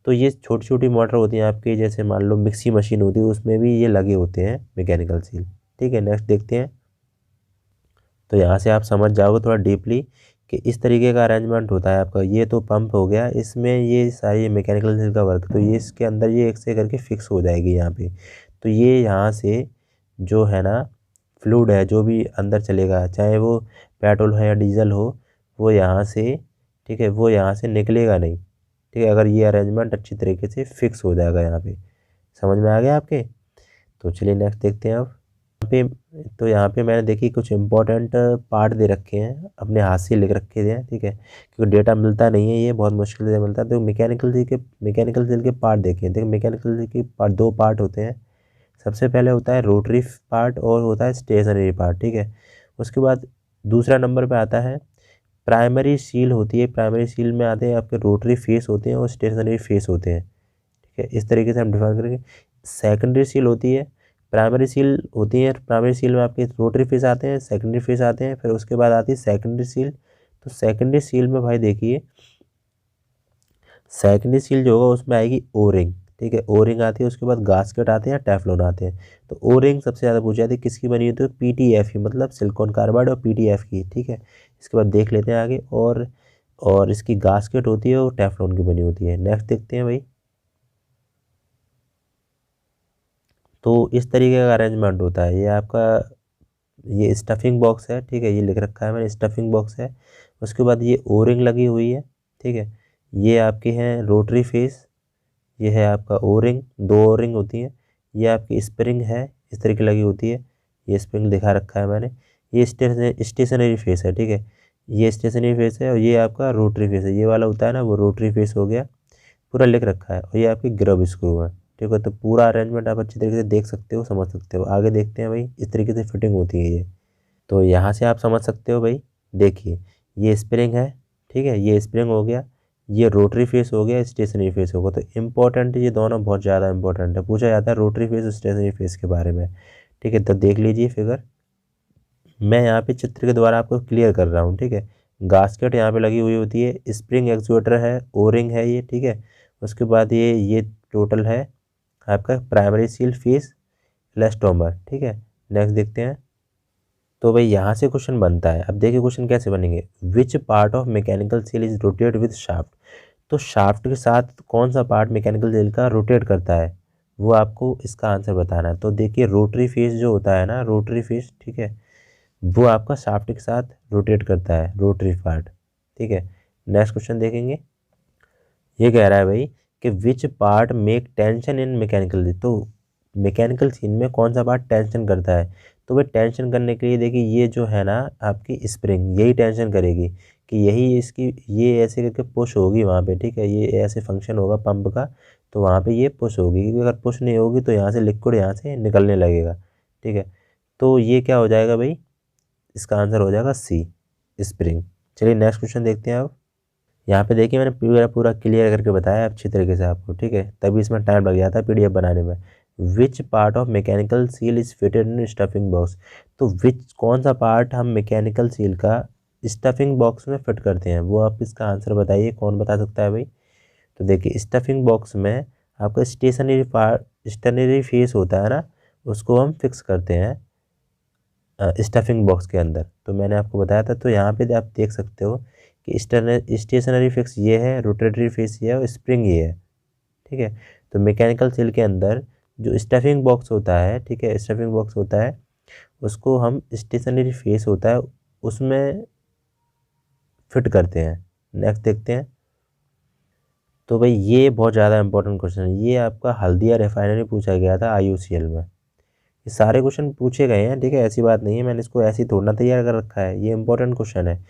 तो ये छोटी छोटी मोटर होती हैं आपके, जैसे मान लो मिक्सी मशीन होती है उसमें भी ये लगे होते हैं मैकेनिकल सील, ठीक है। नेक्स्ट देखते हैं। तो यहाँ से आप समझ जाओगे थोड़ा डीपली कि इस तरीके का अरेंजमेंट होता है आपका। ये तो पंप हो गया, इसमें ये सारी मैकेनिकल सील का वर्क, तो ये इसके अंदर ये एक से करके फिक्स हो जाएगी यहाँ पे। तो ये यहाँ से जो है ना फ्लूइड है, जो भी अंदर चलेगा, चाहे वो पेट्रोल हो या डीजल हो, वो यहाँ से, ठीक है, वो यहाँ से निकलेगा नहीं, ठीक है, अगर ये अरेंजमेंट अच्छी तरीके से फिक्स हो जाएगा यहाँ पे। समझ में आ गया आपके। तो चलिए नेक्स्ट देखते हैं अब। यहाँ पे, तो यहाँ पे मैंने देखी कुछ इंपॉर्टेंट पार्ट दे रखे हैं, अपने हाथ से लिख रखे हैं, ठीक है, क्योंकि डेटा मिलता नहीं है, ये बहुत मुश्किल से मिलता है। तो मैकेनिकल सील के पार्ट देखें। देखिए मैकेनिकल सील के पार्ट, दो पार्ट होते हैं। सबसे पहले होता है रोटरी पार्ट और होता है स्टेशनरी पार्ट, ठीक है। उसके बाद दूसरा नंबर पे आता है प्राइमरी सील होती है। प्राइमरी सील में आते हैं आपके रोटरी फेस होते हैं और स्टेशनरी फेस होते हैं, ठीक है, इस तरीके से हम डिफाइन करेंगे। सेकेंडरी सील होती है, प्राइमरी सील होती है, प्राइमरी सील में आपके रोटरी फेस आते हैं, सेकेंडरी फेस आते हैं, फिर उसके बाद आती है सेकेंडरी सील। तो सेकेंडरी सील में भाई देखिए, सेकेंडरी सील जो होगा उसमें आएगी ओ रिंग, ठीक है, ओ रिंग आती है, उसके बाद गास्केट आते हैं, टेफ्लॉन आते हैं। तो ओ रिंग सबसे ज़्यादा पूछी जाती है, किसकी बनी होती है, पीटीएफ की, मतलब सिलिकॉन कार्बाइड और पीटीएफ की, ठीक है। इसके बाद देख लेते हैं आगे, और इसकी गास्केट होती है वो टेफ्लॉन की बनी होती है। नेक्स्ट देखते हैं भाई। तो इस तरीके का अरेंजमेंट होता है। ये आपका ये स्टफिंग बॉक्स है, ठीक है, ये लिख रखा है मैंने, स्टफिंग बॉक्स है। उसके बाद ये ओरिंग लगी हुई है, ठीक है। ये आपके हैं रोटरी फेस, ये है आपका ओरिंग, दो ओरिंग होती हैं। ये आपकी स्प्रिंग है, इस तरीके लगी होती है, ये स्प्रिंग दिखा रखा है मैंने। ये स्टेशनरी फेस है, ठीक है, ये स्टेशनरी फेस है। और ये आपका रोटरी फेस है, ये वाला होता है ना, वो रोटरी फेस हो गया, पूरा लिख रखा है। और ये आपकी ग्रब स्क्रू है, ठीक है। तो पूरा अरेंजमेंट आप अच्छी तरीके से देख सकते हो, समझ सकते हो। आगे देखते हैं भाई, इस तरीके से फिटिंग होती है ये। तो यहाँ से आप समझ सकते हो भाई, देखिए ये स्प्रिंग है, ठीक है, ये स्प्रिंग हो गया, ये रोटरी फेस हो गया, स्टेशनरी फेस होगा। तो इम्पोर्टेंट ये दोनों बहुत ज़्यादा इंपॉर्टेंट है, पूछा जाता है रोटरी फेस और स्टेशनरी फेस के बारे में, ठीक है। तो देख लीजिए फिगर, मैं यहाँ पे चित्र के द्वारा आपको क्लियर कर रहा हूँ, ठीक है। गास्केट यहाँ पे लगी हुई होती है, स्प्रिंग एक्चुएटर है, ओरिंग है ये, ठीक है। उसके बाद ये टोटल है आपका प्राइमरी सील फेस इलास्टोमर, ठीक है। नेक्स्ट देखते हैं। तो भाई यहाँ से क्वेश्चन बनता है, अब देखिए क्वेश्चन कैसे बनेंगे। Which part of mechanical seal is rotate with shaft. तो शाफ्ट के साथ कौन सा पार्ट मैकेनिकल सेल का रोटेट करता है, वो आपको इसका आंसर बताना है। तो देखिए रोटरी फेस जो होता है ना, रोटरी फेस, ठीक है, वो आपका शाफ्ट के साथ रोटेट करता है, रोटरी पार्ट, ठीक है। नेक्स्ट क्वेश्चन देखेंगे। ये कह रहा है भाई कि which part make tension in mechanical. तो मैकेनिकल सीन में कौन सा पार्ट टेंशन करता है। तो भाई टेंशन करने के लिए देखिए ये जो है ना आपकी स्प्रिंग, यही टेंशन करेगी कि यही इसकी ये ऐसे करके पुश होगी वहाँ पे, ठीक है, ये ऐसे फंक्शन होगा पंप का। तो वहाँ पे ये पुश होगी, क्योंकि अगर पुश नहीं होगी तो यहाँ से लिक्विड यहाँ से निकलने लगेगा, ठीक है। तो ये क्या हो जाएगा भाई, इसका आंसर हो जाएगा सी, स्प्रिंग। चलिए नेक्स्ट क्वेश्चन देखते हैं अब। यहाँ पे देखिए मैंने पूरा पूरा क्लियर करके बताया अच्छी तरीके से आपको, ठीक है, तभी इसमें टाइम लग जाता है पीडीएफ बनाने में। विच part of mechanical seal is fitted in stuffing box. तो विच कौन सा पार्ट हम मैकेनिकल सील का स्टफिंग बॉक्स में फिट करते हैं, वो आप इसका आंसर बताइए, कौन बता सकता है भाई। तो देखिए स्टफिंग बॉक्स में आपका स्टेशनरी फेस होता है ना, उसको हम फिक्स करते हैं स्टफिंग बॉक्स के अंदर। तो मैंने आपको बताया था। तो यहाँ पे आप देख सकते हो कि स्टेशनरी फिक्स ये है, रोटेटरी फेस ये है और स्प्रिंग ये है, ठीक है। तो मैकेनिकल सेल के अंदर जो स्टफिंग बॉक्स होता है, ठीक है, स्टफिंग बॉक्स होता है, उसको हम स्टेशनरी फेस होता है उसमें फिट करते हैं। नेक्स्ट देखते हैं। तो भाई ये बहुत ज़्यादा इंपॉर्टेंट क्वेश्चन है, ये आपका हल्दिया रिफाइनरी पूछा गया था IUCL में। ये सारे क्वेश्चन पूछे गए हैं, ठीक है, ऐसी बात नहीं है, मैंने इसको ऐसे ही थोड़ा ना तैयार कर रखा है, ये इंपॉर्टेंट क्वेश्चन है।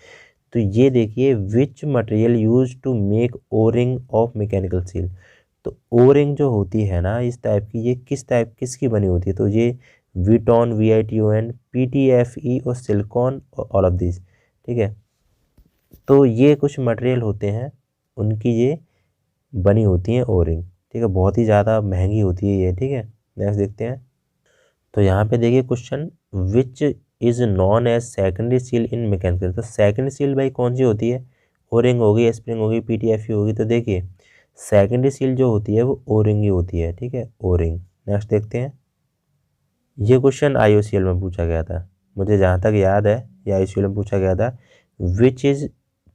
तो ये देखिए which material use to make O ring of mechanical seal. तो ओरिंग जो होती है ना इस टाइप की, ये किसकी बनी होती है। तो ये विटॉन, VITON, PTFE और सिलिकॉन, ऑल ऑफ दिस, ठीक है। तो ये कुछ मटेरियल होते हैं, उनकी ये बनी होती हैं ओरिंग, ठीक है, बहुत ही ज़्यादा महंगी होती है ये, ठीक है। नेक्स्ट देखते हैं। तो यहाँ पे देखिए question, which is known as secondary seal in mechanical. तो सेकेंडरी सील भाई कौन सी होती है, ओरिंग होगी, स्प्रिंग होगी, PTFE होगी। तो देखिए सेकेंडरी सील जो होती है वो ओरिंग ही होती है, ठीक है, ओरिंग। नेक्स्ट देखते हैं। ये क्वेश्चन IUCL में पूछा गया था, मुझे जहाँ तक याद है ये IUCL में पूछा गया था। Which is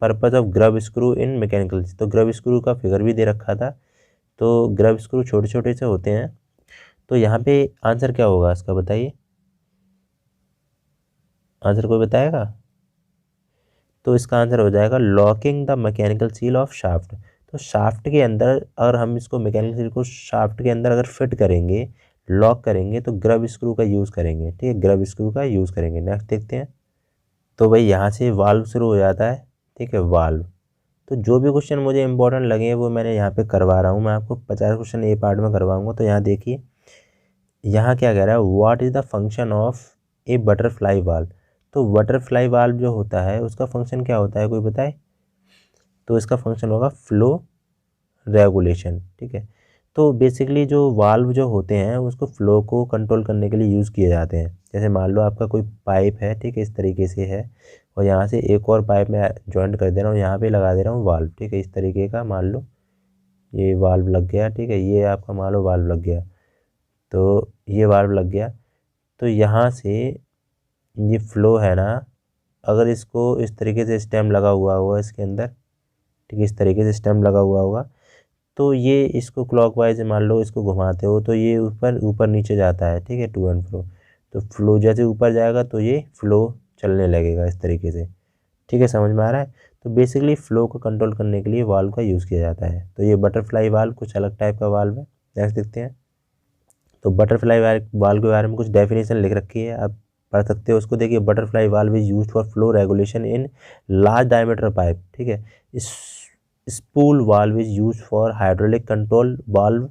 purpose of grub screw in mechanical. तो ग्रब स्क्रू का फिगर भी दे रखा था। तो ग्रब स्क्रू छोटे छोटे से होते हैं। तो यहाँ पे आंसर क्या होगा इसका बताइए, आंसर कोई बताएगा। तो इसका आंसर हो जाएगा locking the mechanical seal of shaft. तो शाफ्ट के अंदर अगर हम इसको मैकेनिकल सील को शाफ्ट के अंदर अगर फिट करेंगे, लॉक करेंगे, तो ग्रब स्क्रू का यूज़ करेंगे, ठीक है, ग्रब स्क्रू का यूज़ करेंगे। नेक्स्ट देखते हैं। तो भाई यहाँ से वाल्व शुरू हो जाता है, ठीक है, वाल्व। तो जो भी क्वेश्चन मुझे इंपॉर्टेंट लगे वो मैंने यहाँ पे करवा रहा हूँ, मैं आपको 50 क्वेश्चन ए पार्ट में करवाऊँगा। तो यहाँ देखिए, यहाँ क्या कह रहा है, what is the function of A butterfly valve. तो बटरफ्लाई वाल्व जो होता है उसका फंक्शन क्या होता है, कोई बताए। तो इसका फंक्शन होगा फ्लो रेगुलेशन, ठीक है। तो बेसिकली जो वाल्व जो होते हैं उसको फ्लो को कंट्रोल करने के लिए यूज़ किए जाते हैं। जैसे मान लो आपका कोई पाइप है, ठीक है, इस तरीके से है, और यहाँ से एक और पाइप में जॉइंट कर दे रहा हूँ, यहाँ पे लगा दे रहा हूँ वाल्व, ठीक है, इस तरीके का मान लो ये वाल्व लग गया, ठीक है, ये आपका मान लो वाल्व लग गया। तो ये वाल्व लग गया, तो यहाँ से ये फ्लो है ना, अगर इसको इस तरीके से स्टेम लगा हुआ होगा इसके अंदर, ठीक है, इस तरीके से स्टेम लगा हुआ होगा, तो ये इसको क्लॉकवाइज मान लो इसको घुमाते हो तो ये ऊपर ऊपर नीचे जाता है, ठीक है, टू एंड फ्रो। तो फ्लो जैसे ऊपर जाएगा तो ये फ्लो चलने लगेगा इस तरीके से, ठीक है, समझ में आ रहा है। तो बेसिकली फ़्लो को कंट्रोल करने के लिए वाल्व का यूज़ किया जाता है। तो ये बटरफ्लाई वाल्व कुछ अलग टाइप का वाल्व है। नेक्स्ट देखते हैं। तो बटरफ्लाई वाल्व के बारे में कुछ डेफिनेशन लिख रखी है, आप पढ़ सकते हो उसको। देखिए, butterfly valve is used for flow regulation in large diameter pipe, ठीक है। इस spool valve is used for hydraulic control valve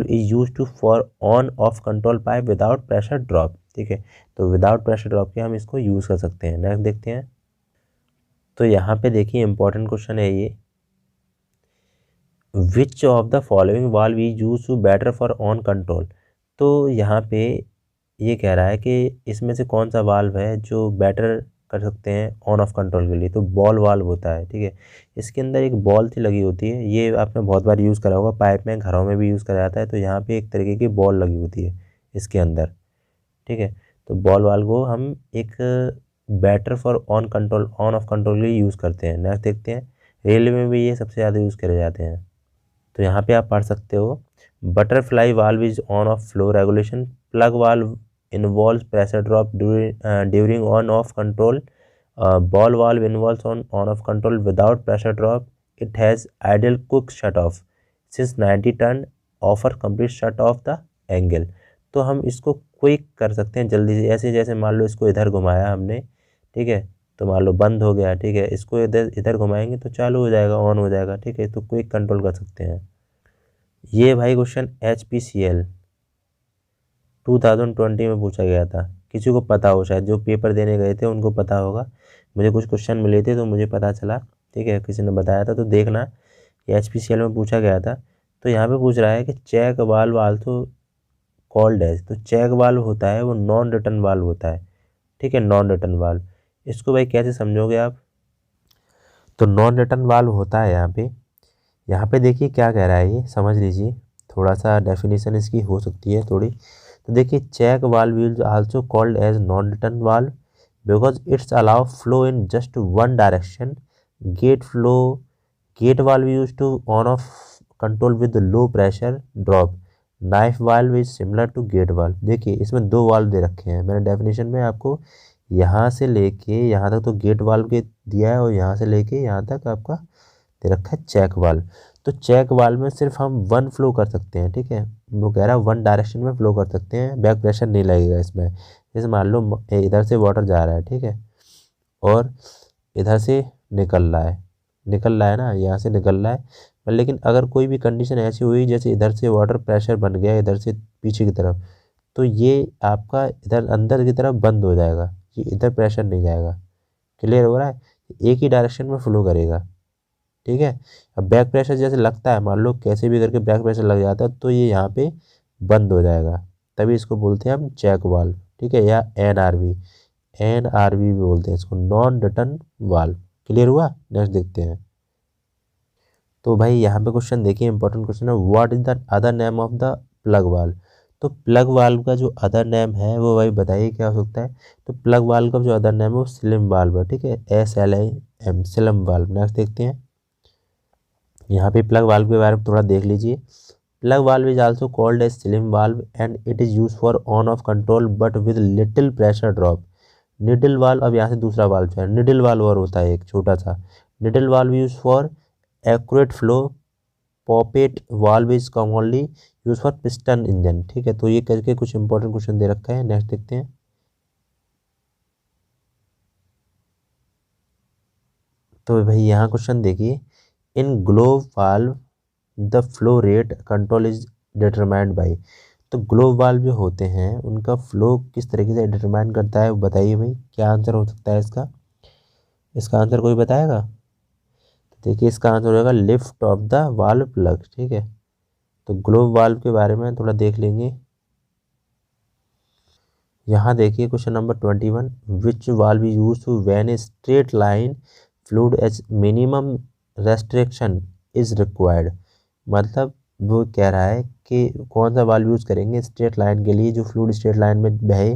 is used to for on off control pipe without pressure drop, ठीक है। तो विदाउट प्रेशर ड्रॉप के हम इसको use कर सकते हैं। नेक्स्ट देखते हैं। तो यहाँ पे देखिए इंपॉर्टेंट क्वेश्चन है ये, which of the following valve is use to better for on control. तो यहाँ पे ये कह रहा है कि इसमें से कौन सा वाल्व है जो बेटर कर सकते हैं ऑन ऑफ कंट्रोल के लिए। तो बॉल वाल्व होता है, ठीक है। इसके अंदर एक बॉल सी लगी होती है, ये आपने बहुत बार यूज़ करा होगा, पाइप में घरों में भी यूज़ करा जाता है। तो यहाँ पे एक तरीके की बॉल लगी होती है इसके अंदर, ठीक है। तो बॉल वाल्व को हम एक better for on off control के लिए यूज़ करते हैं। नेक्स्ट देखते हैं। रेलवे में भी ये सबसे ज़्यादा यूज़ करे जाते हैं। तो यहाँ पे आप पढ़ सकते हो, butterfly valve is on off flow regulation, plug valve involve pressure drop during on off control, ball valve involve on off control without pressure drop, it has ideal quick shut off since 90 turn offer complete shut off the angle. तो हम इसको quick कर सकते हैं जल्दी से, ऐसे जैसे मान लो इसको इधर घुमाया हमने, ठीक है, तो मान लो बंद हो गया, ठीक है, इसको इधर इधर घुमाएंगे तो चालू हो जाएगा, ऑन हो जाएगा, ठीक है। तो क्विक कंट्रोल कर सकते हैं। ये भाई क्वेश्चन HPCL 2020 में पूछा गया था, किसी को पता हो, शायद जो पेपर देने गए थे उनको पता होगा। मुझे कुछ क्वेश्चन मिले थे तो मुझे पता चला, ठीक है, किसी ने बताया था। तो देखना, ये HPCL में पूछा गया था। तो यहाँ पे पूछ रहा है कि check valve also called as. तो चेक वाल्व होता है वो नॉन रिटर्न वाल्व होता है, ठीक है, नॉन रिटर्न वाल्व। इसको भाई कैसे समझोगे आप। तो नॉन रिटर्न वाल्व होता है यहाँ पे देखिए क्या कह रहा है, ये समझ लीजिए, थोड़ा सा डेफिनेशन इसकी हो सकती है थोड़ी। तो देखिए, check valve is also called as non return valve because it's allow flow in just one direction. Gate flow gate valve use to on off control with low pressure drop. Knife valve is similar to gate valve. देखिए, इसमें दो valve दे रखे हैं मैंने definition में आपको, यहाँ से लेके यहाँ तक तो गेट वाल्व के दिया है, और यहाँ से लेके यहाँ तक आपका दे रखा है चेक वाल्व। तो चेक वाल्व में सिर्फ हम वन फ्लो कर सकते हैं, ठीक है, वो कह रहा है वन डायरेक्शन में फ्लो कर सकते हैं, बैक प्रेशर नहीं लगेगा इसमें। जैसे मान लो इधर से वाटर जा रहा है, ठीक है, और इधर से निकल रहा है ना, यहाँ से निकल रहा है। लेकिन अगर कोई भी कंडीशन ऐसी हुई जैसे इधर से वाटर प्रेशर बन गया इधर से पीछे की तरफ, तो ये आपका इधर अंदर की तरफ बंद हो जाएगा, ये इधर प्रेशर नहीं जाएगा। क्लियर हो रहा है, एक ही डायरेक्शन में फ्लो करेगा, ठीक है। अब बैक प्रेशर जैसे लगता है, मान लो कैसे भी करके बैक प्रेशर लग जाता है, तो ये यहाँ पे बंद हो जाएगा, तभी इसको बोलते हैं हम चेक वाल्व, ठीक है, या NRV भी बोलते हैं इसको, नॉन रिटर्न वाल्व। क्लियर हुआ। नेक्स्ट देखते हैं। तो भाई यहाँ पे क्वेश्चन देखिए, इंपॉर्टेंट क्वेश्चन है, what is the other name of the plug valve. तो प्लग वाल्व का जो अदर नेम है वो भाई बताइए क्या हो सकता है। तो प्लग वाल्व का जो अदर नेम है वो स्लिम वाल्व है, ठीक है, SLIM, स्लिम वाल्व। नेक्स्ट देखते हैं। यहाँ पे प्लग वाल्व के बारे में थोड़ा देख लीजिए। Plug valve is also called as slim valve and it is use for on off control but with little pressure drop. Needle valve, अब यहाँ से दूसरा वाल्व है, निडल वाल्व और होता है एक छोटा सा। Needle valve use for accurate flow, poppet valve is commonly use for piston engine, ठीक है। तो ये करके कुछ इंपॉर्टेंट क्वेश्चन दे रखा है। नेक्स्ट देखते हैं। तो भाई यहाँ क्वेश्चन देखिए, in globe valve the flow rate control is determined by. तो ग्लोव वाल्व जो होते हैं उनका फ्लो किस तरीके से डिटरमाइन करता है, वो बताइए भाई, क्या आंसर हो सकता है इसका। इसका आंसर कोई बताएगा। तो देखिए, इसका आंसर होगा lift off the valve plug, ठीक है। तो ग्लोव वाल्व के बारे में थोड़ा देख लेंगे। यहाँ देखिए question number 21, which valve is use to when a straight line fluid as minimum restriction is required. मतलब वो कह रहा है कि कौन सा वाल्व यूज़ करेंगे स्ट्रेट लाइन के लिए, जो फ्लूड स्ट्रेट लाइन में बहे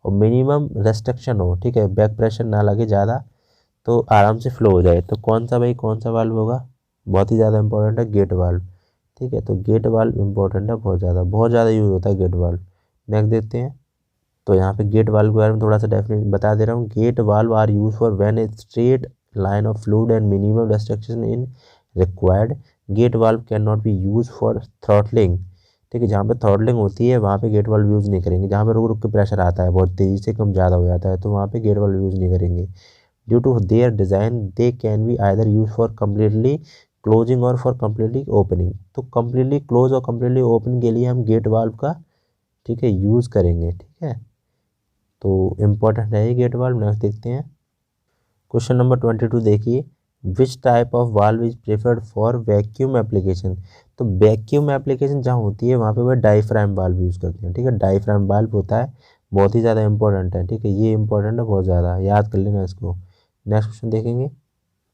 और मिनिमम रेस्ट्रिक्शन हो, ठीक है, बैक प्रेशर ना लगे ज़्यादा, तो आराम से फ्लो हो जाए। तो कौन सा भाई, कौन सा वाल्व होगा, बहुत ही ज़्यादा इंपॉर्टेंट है, गेट वाल्व। ठीक है। तो गेट वाल्व इंपॉर्टेंट है, बहुत ज़्यादा यूज़ होता है गेट वाल्व। नेक्स्ट देखते हैं। तो यहाँ पे गेट वाल्व के बारे में थोड़ा सा डेफिनेशन बता दे रहा हूँ। Gate valve are use for when a straight line of fluid and minimum restriction in required. Gate valve can not be use for throttling. ठीक है, जहाँ पे थ्रॉटलिंग होती है वहाँ पे गेट वाल्व यूज़ नहीं करेंगे। जहाँ पे रुक रुक के प्रेशर आता है, बहुत तेज़ी से कम ज़्यादा हो जाता है, तो वहाँ पे गेट वाल्व यूज़ नहीं करेंगे। Due to their design they can be either use for completely closing और फॉर कम्प्लीटली ओपनिंग। तो कम्प्लीटली क्लोज और कम्प्लीटली ओपनिंग के लिए हम गेट वाल्व का, ठीक है, यूज़ करेंगे। ठीक है, तो इम्पोर्टेंट है ये गेट वाल्व। नेक्स्ट देखते हैं। क्वेश्चन नंबर 22 देखिए, which type of valve is preferred for vacuum application. तो वैक्यूम एप्लीकेशन जहाँ होती है वहाँ पे वह डाईफ्राम वाल्व यूज़ करते हैं। ठीक है, डाईफ्राम वाल्व होता है, बहुत ही ज़्यादा इंपॉर्टेंट है। ठीक है, ये इंपॉर्टेंट है बहुत ज़्यादा, याद कर लेना इसको। नेक्स्ट क्वेश्चन देखेंगे।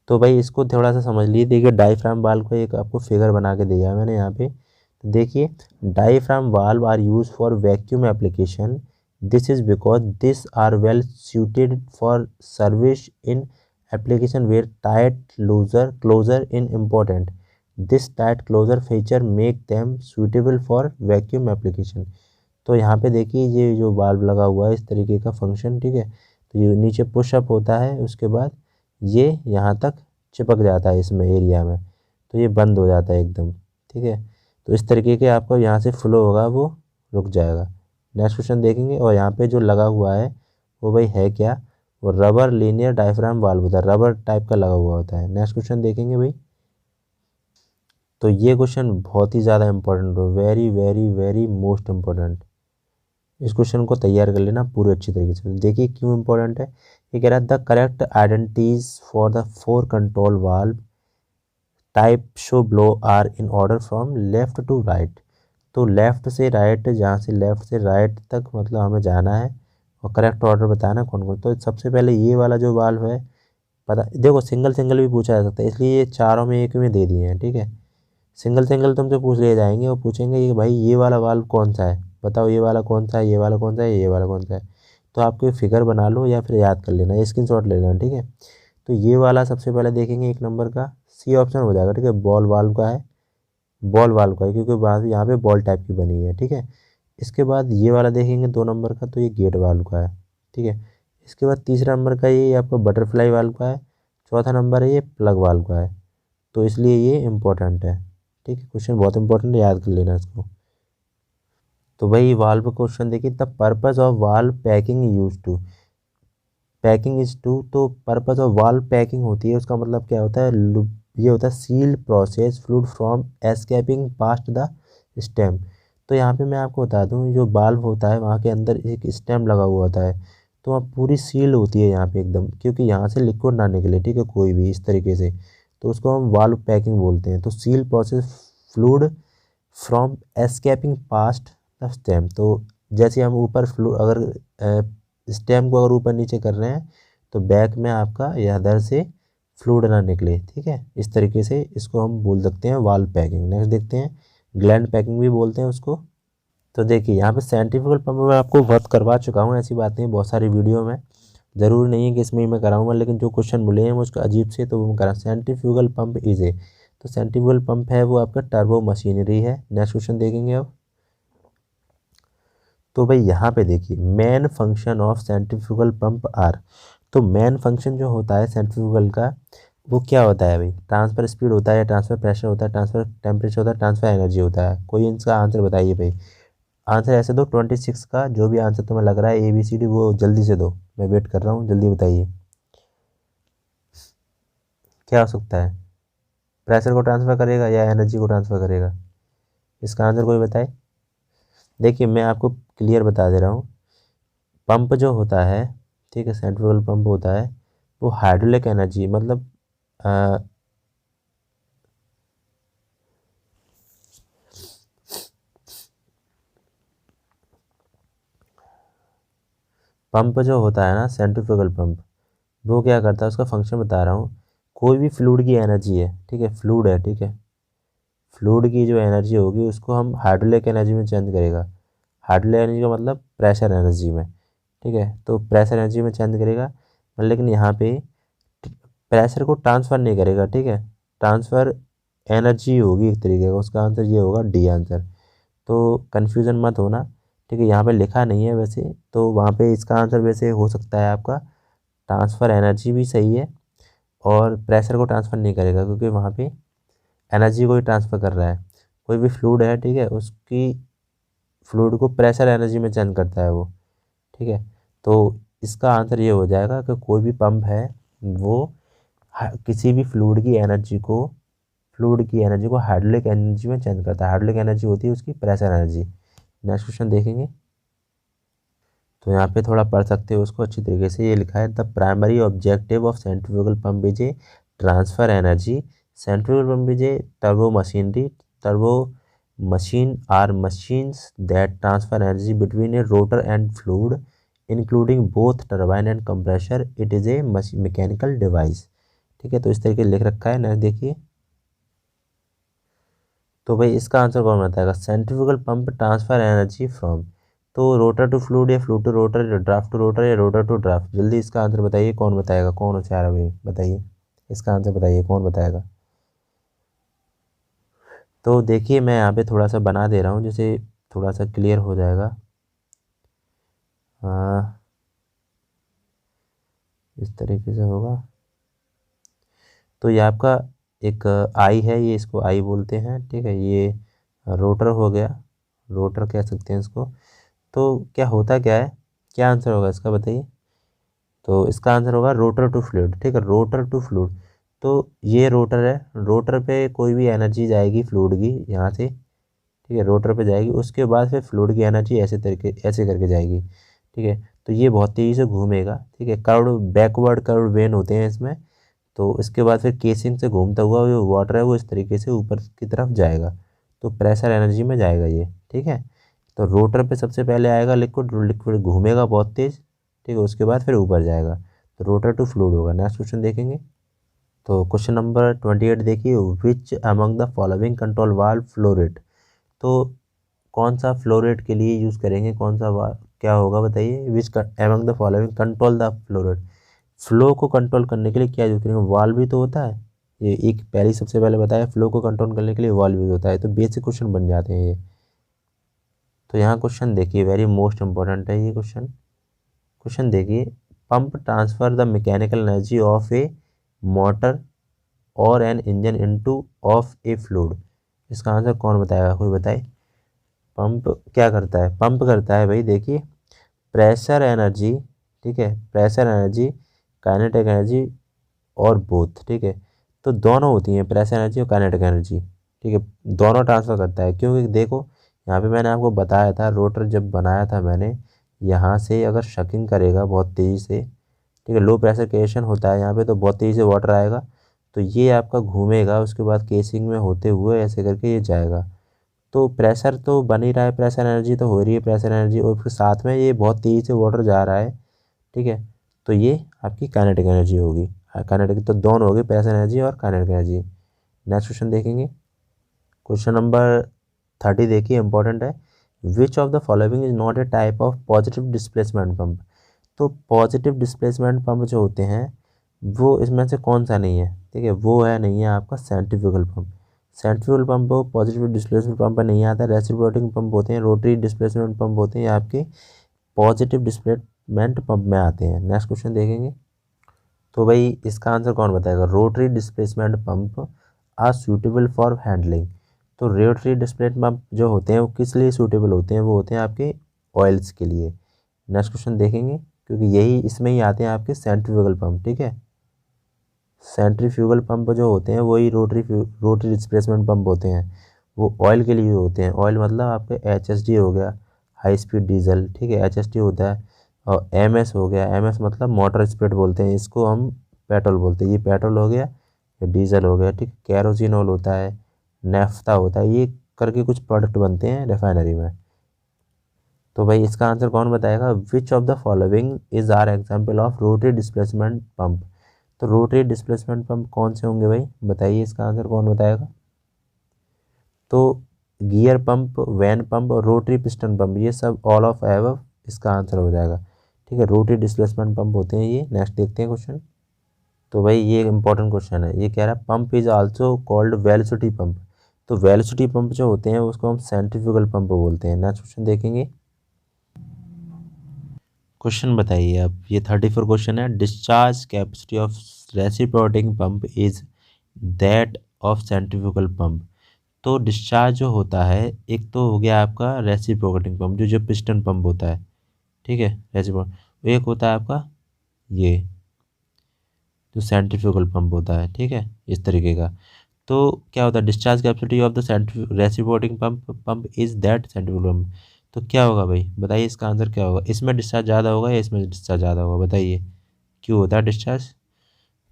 तो भाई इसको थोड़ा सा समझ लीजिए। देखिए डाईफ्राम वाल्व का एक आपको फिगर बना के दिया है मैंने यहाँ पे। तो देखिए, diaphragm valve are use for vacuum application. This is because this are well suited for service in application where tight closure in important. This tight closure feature make them suitable for vacuum application. तो यहाँ पे देखिए ये जो valve लगा हुआ है इस तरीके का फंक्शन। ठीक है, तो ये नीचे पुशअप होता है, उसके बाद ये यहाँ तक चिपक जाता है इसमें एरिया में, तो ये बंद हो जाता है एकदम। ठीक है, तो इस तरीके के आपको यहाँ से फ्लो होगा वो रुक जाएगा। नेक्स्ट क्वेश्चन देखेंगे। और यहाँ पे जो लगा हुआ है वो भाई है क्या, वो रबर लीनियर डायफ्राम वाल्व होता है, रबर टाइप का लगा हुआ होता है। नेक्स्ट क्वेश्चन देखेंगे भाई। तो ये क्वेश्चन बहुत ही ज़्यादा इंपॉर्टेंट हो, very very very most important. इस क्वेश्चन को तैयार कर लेना पूरे अच्छी तरीके से। देखिए क्यों इंपॉर्टेंट है। ये कह रहा है the correct identities for the 4 control valve type show below are in order from left to right. तो लेफ़्ट से राइट, जहाँ से लेफ़्ट से राइट तक मतलब हमें जाना है और करेक्ट ऑर्डर बताना है कौन कौन। तो सबसे पहले ये वाला जो वाल्व है, पता देखो सिंगल सिंगल भी पूछा जा सकता है, इसलिए ये चारों में एक में दे दिए हैं। ठीक है, सिंगल सिंगल तुमसे पूछ लिए जाएंगे और पूछेंगे कि भाई ये वाला वाल्व कौन सा है, बताओ ये वाला कौन सा है, ये वाला कौन सा है, ये वाला कौन सा है। तो आपको फिगर बना लो या फिर याद कर लेना, स्क्रीनशॉट ले लेना। ठीक है, तो ये वाला सबसे पहले देखेंगे 1 नंबर का सी ऑप्शन हो जाएगा। ठीक है, बॉल वाल्व का है, बॉल वाल्व का है क्योंकि बाद यहाँ पे बॉल टाइप की बनी है। ठीक है, इसके बाद ये वाला देखेंगे 2 नंबर का, तो ये गेट वाल्व का है। ठीक है, इसके बाद तीसरा नंबर का ये आपका बटरफ्लाई वाल्व का है। चौथा नंबर है ये प्लग वाल्व का है। तो इसलिए ये इम्पोर्टेंट है। ठीक है, क्वेश्चन बहुत इंपॉर्टेंट है, याद कर लेना इसको। तो भाई वाल्व क्वेश्चन देखिए, the purpose of valve packing use to, packing is to. तो पर्पस ऑफ वाल्व पैकिंग होती है, उसका मतलब क्या होता है, ये होता है seal process fluid from escaping past the stem. तो यहाँ पे मैं आपको बता दूँ, जो वाल्व होता है वहाँ के अंदर एक स्टेम लगा हुआ होता है, तो वहाँ पूरी सील होती है यहाँ पे एकदम, क्योंकि यहाँ से लिक्विड ना निकले। ठीक है, कोई भी इस तरीके से, तो उसको हम वाल्व पैकिंग बोलते हैं। तो seal process fluid from escaping past the stem. तो जैसे हम ऊपर फ्लू अगर स्टेम को अगर ऊपर नीचे कर रहे हैं तो बैक में आपका या इधर से फ्लूइड ना निकले। ठीक है, इस तरीके से इसको हम बोल सकते हैं वाल्व पैकिंग। नेक्स्ट देखते हैं, ग्लैंड पैकिंग भी बोलते हैं उसको। तो देखिए यहाँ पे सेंट्रीफ्यूगल पंप में आपको वर्क करवा चुका हूँ, ऐसी बात नहीं, बहुत सारी वीडियो में, ज़रूरी नहीं है कि इसमें ही मैं कराऊंगा, लेकिन जो क्वेश्चन मिले हैं मुझको अजीब से तो वो मैं करा। सेंट्रीफ्यूगल पंप इज ए, तो सेंट्रीफ्यूगल पंप है वो आपका टर्बो मशीनरी है। नेक्स्ट क्वेश्चन देखेंगे अब। तो भाई यहाँ पे देखिए, main function of centrifugal pump are. तो मेन फंक्शन जो होता है सेंट्रीफ्यूगल का, वो क्या होता है भाई, ट्रांसफ़र स्पीड होता है, ट्रांसफ़र प्रेशर होता है, ट्रांसफ़र टेम्परेचर होता है, ट्रांसफ़र एनर्जी होता है। कोई इनका आंसर बताइए भाई। आंसर ऐसे दो 26 का, जो भी आंसर तुम्हें लग रहा है ABCD वो जल्दी से दो, मैं वेट कर रहा हूँ, जल्दी बताइए क्या हो सकता है। प्रेशर को ट्रांसफ़र करेगा या एनर्जी को ट्रांसफ़र करेगा, इसका आंसर कोई बताए। देखिए मैं आपको क्लियर बता दे रहा हूँ, पंप जो होता है, ठीक है, सेंट्रीफ्यूगल पंप होता है, वो हाइड्रोलिक एनर्जी मतलब पंप जो होता है ना सेंट्रीफ्यूगल पंप, वो क्या करता है, उसका फंक्शन बता रहा हूँ। कोई भी फ्लूइड की एनर्जी है, ठीक है, फ्लूइड है, ठीक है, फ्लूइड की जो एनर्जी होगी उसको हम हाइड्रोलिक एनर्जी में चेंज करेगा। हाइड्रोलिक एनर्जी का मतलब प्रेशर एनर्जी में। ठीक है, तो प्रेशर एनर्जी में चेंज करेगा, लेकिन यहाँ पे प्रेशर को ट्रांसफ़र नहीं करेगा। ठीक है, ट्रांसफ़र एनर्जी होगी एक तरीके का, उसका आंसर ये होगा डी आंसर। तो कन्फ्यूज़न मत होना, ठीक है। यहाँ पे लिखा नहीं है वैसे, तो वहाँ पे इसका आंसर वैसे हो सकता है आपका ट्रांसफ़र एनर्जी भी सही है, और प्रेशर को ट्रांसफ़र नहीं करेगा क्योंकि वहाँ पे एनर्जी को ही ट्रांसफ़र कर रहा है। कोई भी फ्लूइड है, ठीक है, उसकी फ्लूइड को प्रेशर एनर्जी में चेंज करता है वो, ठीक है। तो इसका आंसर ये हो जाएगा कि कोई भी पंप है वो किसी भी फ्लूइड की एनर्जी को हाइड्रोलिक एनर्जी में चेंज करता है। हाइड्रोलिक एनर्जी होती है उसकी प्रेशर एनर्जी। नेक्स्ट क्वेश्चन देखेंगे, तो यहाँ पे थोड़ा पढ़ सकते हो उसको अच्छी तरीके से। ये लिखा है the primary objective of centrifugal pump is a transfer energy. Centrifugal pump is a turbo machinery. Turbo machine are machines that transfer energy between a rotor and fluid including both turbine and compressor. It is a mechanical device, ठीक है। तो इस तरीके लिख रखा है ना, देखिए। तो भाई इसका आंसर कौन बताएगा? Centrifugal pump transfer energy from, तो रोटर टू फ्लूइड या फ्लूइड टू रोटर या ड्राफ्ट टू रोटर या रोटर टू ड्राफ्ट। जल्दी इसका आंसर बताइए, कौन बताएगा? कौन होशियार है भाई, बताइए इसका आंसर, बताइए कौन बताएगा। तो देखिए मैं यहाँ पे थोड़ा सा बना दे रहा हूँ जिससे थोड़ा सा क्लियर हो जाएगा। इस तरीके से होगा। तो ये आपका एक आई है, ये इसको आई बोलते हैं, ठीक है। ये रोटर हो गया, रोटर कह सकते हैं इसको। तो क्या होता क्या है, क्या आंसर होगा इसका बताइए? तो इसका आंसर होगा रोटर टू फ्लूइड, ठीक है, रोटर टू फ्लूइड। तो ये रोटर है, रोटर पे कोई भी एनर्जी जाएगी फ्लूइड की यहाँ से, ठीक है, रोटर पे जाएगी। उसके बाद फिर फ्लूइड की एनर्जी ऐसे करके जाएगी, ठीक है। तो ये बहुत तेज़ी से घूमेगा, ठीक है। कर्व्ड बैकवर्ड कर्व्ड वेन होते हैं इसमें। तो इसके बाद फिर केसिंग से घूमता हुआ जो वाटर है वो इस तरीके से ऊपर की तरफ जाएगा, तो प्रेशर एनर्जी में जाएगा ये, ठीक है। तो रोटर पे सबसे पहले आएगा लिक्विड, लिक्विड घूमेगा बहुत तेज़, ठीक है, उसके बाद फिर ऊपर जाएगा, तो रोटर टू फ्लूइड होगा। नेक्स्ट क्वेश्चन देखेंगे, तो क्वेश्चन नंबर 28 देखिए, which among the following control valve flow rate. तो कौन सा फ्लो रेट के लिए यूज़ करेंगे, कौन सा क्या होगा बताइए? Which among the following control the flow rate. Flow को कंट्रोल करने के लिए क्या यूज़ करेंगे? वाल्व भी तो होता है, ये एक पहले सबसे पहले बताया, फ्लो को कंट्रोल करने के लिए वाल्व यूज़ होता है। तो बेसिक क्वेश्चन बन जाते हैं ये। तो यहाँ क्वेश्चन देखिए, वेरी मोस्ट इंपॉर्टेंट है ये क्वेश्चन। क्वेश्चन देखिए, pump transfer the mechanical energy of a motor और an engine into of a fluid. इसका आंसर कौन बताएगा, कोई बताए? पंप क्या करता है? पंप करता है भाई, देखिए, प्रेशर एनर्जी, ठीक है, प्रेशर एनर्जी, काइनेटिक एनर्जी और बोथ, ठीक है। तो दोनों होती हैं, प्रेशर एनर्जी और काइनेटिक एनर्जी, ठीक है, दोनों ट्रांसफ़र करता है। क्योंकि देखो यहाँ पे मैंने आपको बताया था, रोटर जब बनाया था मैंने, यहाँ से अगर शकिंग करेगा बहुत तेज़ी से, ठीक है, लो प्रेशर केशन होता है यहाँ पे, तो बहुत तेज़ी से वाटर आएगा, तो ये आपका घूमेगा, उसके बाद केसिंग में होते हुए ऐसे करके ये जाएगा। तो प्रेशर तो बन ही रहा है, प्रेशर एनर्जी तो हो रही है, प्रेशर एनर्जी, और फिर साथ में ये बहुत तेज़ी से वाटर जा रहा है, ठीक है। तो ये आपकी काइनेटिक एनर्जी होगी। काइनेटिक तो दोनों होगी, प्रेशर एनर्जी और काइनेटिक एनर्जी। नेक्स्ट क्वेश्चन देखेंगे, क्वेश्चन नंबर 30 देखिए, इंपॉर्टेंट है। Which of the following is not a type of positive displacement pump. तो पॉजिटिव डिस्प्लेसमेंट पंप जो होते हैं वो इसमें से कौन सा नहीं है, ठीक है, वो है नहीं है आपका centrifugal pump. Centrifugal pump positive displacement pump नहीं आता है। रेसिप्रोकेटिंग पंप होते हैं, रोटरी डिस्प्लेसमेंट पंप होते हैं, आपके पॉजिटिव डिस्प्लेसमेंट पंप में आते हैं। नेक्स्ट क्वेश्चन देखेंगे, तो भाई इसका आंसर कौन बताएगा? Rotary displacement pump are suitable for handling. तो रोटरी डिस्प्लेसमेंट पंप जो होते हैं वो किस लिए सूटेबल होते हैं? वो होते हैं आपके ऑयल्स के लिए। नेक्स्ट क्वेश्चन देखेंगे, क्योंकि यही इसमें ही आते हैं आपके सेंट्रीफ्यूगल पंप, ठीक है। सेंट्रीफ्यूगल पंप जो होते हैं वही रोटरी डिस्प्लेसमेंट पंप होते हैं, वो ऑयल के लिए होते हैं। ऑयल मतलब आपके HSD हो गया, हाई स्पीड डीजल, ठीक है, HSD होता है। और MS हो गया, MS मतलब मोटर स्प्रिट बोलते हैं इसको, हम पेट्रोल बोलते हैं, ये पेट्रोल हो गया, ये डीजल हो गया, ठीक। कैरोसिनॉल होता है, नेफ्ता होता है, ये करके कुछ प्रोडक्ट बनते हैं रिफाइनरी में। तो भाई इसका आंसर कौन बताएगा? Which of the following is are example of rotary displacement pump. तो रोटरी डिस्प्लेसमेंट पंप कौन से होंगे भाई, बताइए इसका आंसर कौन बताएगा? तो गियर पंप, वैन पंप और रोटरी पिस्टन पंप, ये सब ऑल ऑफ एबव इसका आंसर हो जाएगा, ठीक है। रोटरी डिस्प्लेसमेंट पंप होते हैं ये। नेक्स्ट देखते हैं क्वेश्चन, तो भाई ये इंपॉर्टेंट क्वेश्चन है, ये कह रहा है pump is also called velocity pump. तो वेलोसिटी पंप जो होते हैं उसको हम सेंट्रीफ्यूगल पंप बोलते हैं। नेक्स्ट क्वेश्चन देखेंगे। क्वेश्चन बताइए आप, ये 34 क्वेश्चन है। Discharge capacity of reciprocating pump is that of centrifugal pump. तो डिस्चार्ज जो होता है, एक तो हो गया आपका रेसिप्रोकेटिंग पंप जो जो पिस्टन पंप होता है, ठीक है, रेसिप्रो। एक होता है आपका ये जो सेंट्रीफ्यूगल पंप होता है, ठीक है, इस तरीके का। तो क्या होता है, discharge capacity of the reciprocating pump pump is that centrifugal pump. तो क्या होगा भाई, बताइए इसका आंसर क्या होगा। इसमें डिस्चार्ज ज़्यादा होगा या इसमें डिस्चार्ज ज़्यादा होगा, बताइए। क्यों होता है डिस्चार्ज,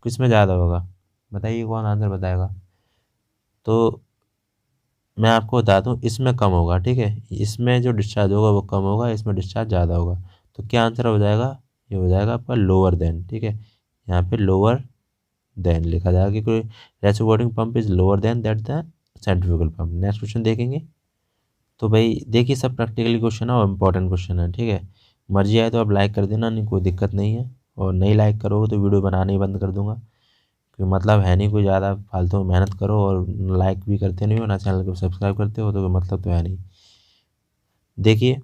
किस में ज़्यादा होगा, बताइए कौन आंसर बताएगा। तो मैं आपको बता दूं, इसमें कम होगा, ठीक है, इसमें जो डिस्चार्ज होगा वो कम होगा, इसमें डिस्चार्ज ज़्यादा होगा। तो क्या आंसर हो जाएगा, ये हो जाएगा आपका लोअर देन, ठीक है, यहाँ पे लोअर देन लिखा जाएगा क्योंकि reciprocating pump is lower than that the centrifugal pump. Next question देखेंगे। तो भाई देखिए सब प्रैक्टिकली क्वेश्चन है और इम्पोर्टेंट क्वेश्चन है, ठीक है। मर्जी आए तो आप लाइक कर देना, नहीं कोई दिक्कत नहीं है, और नहीं लाइक करोगे तो वीडियो बनाने ही बंद कर दूंगा, क्योंकि मतलब है नहीं कोई ज़्यादा फालतू में मेहनत करो और लाइक भी करते नहीं हो ना, चैनल को सब्सक्राइब करते हो, तो कोई मतलब तो है नहीं। देखिए,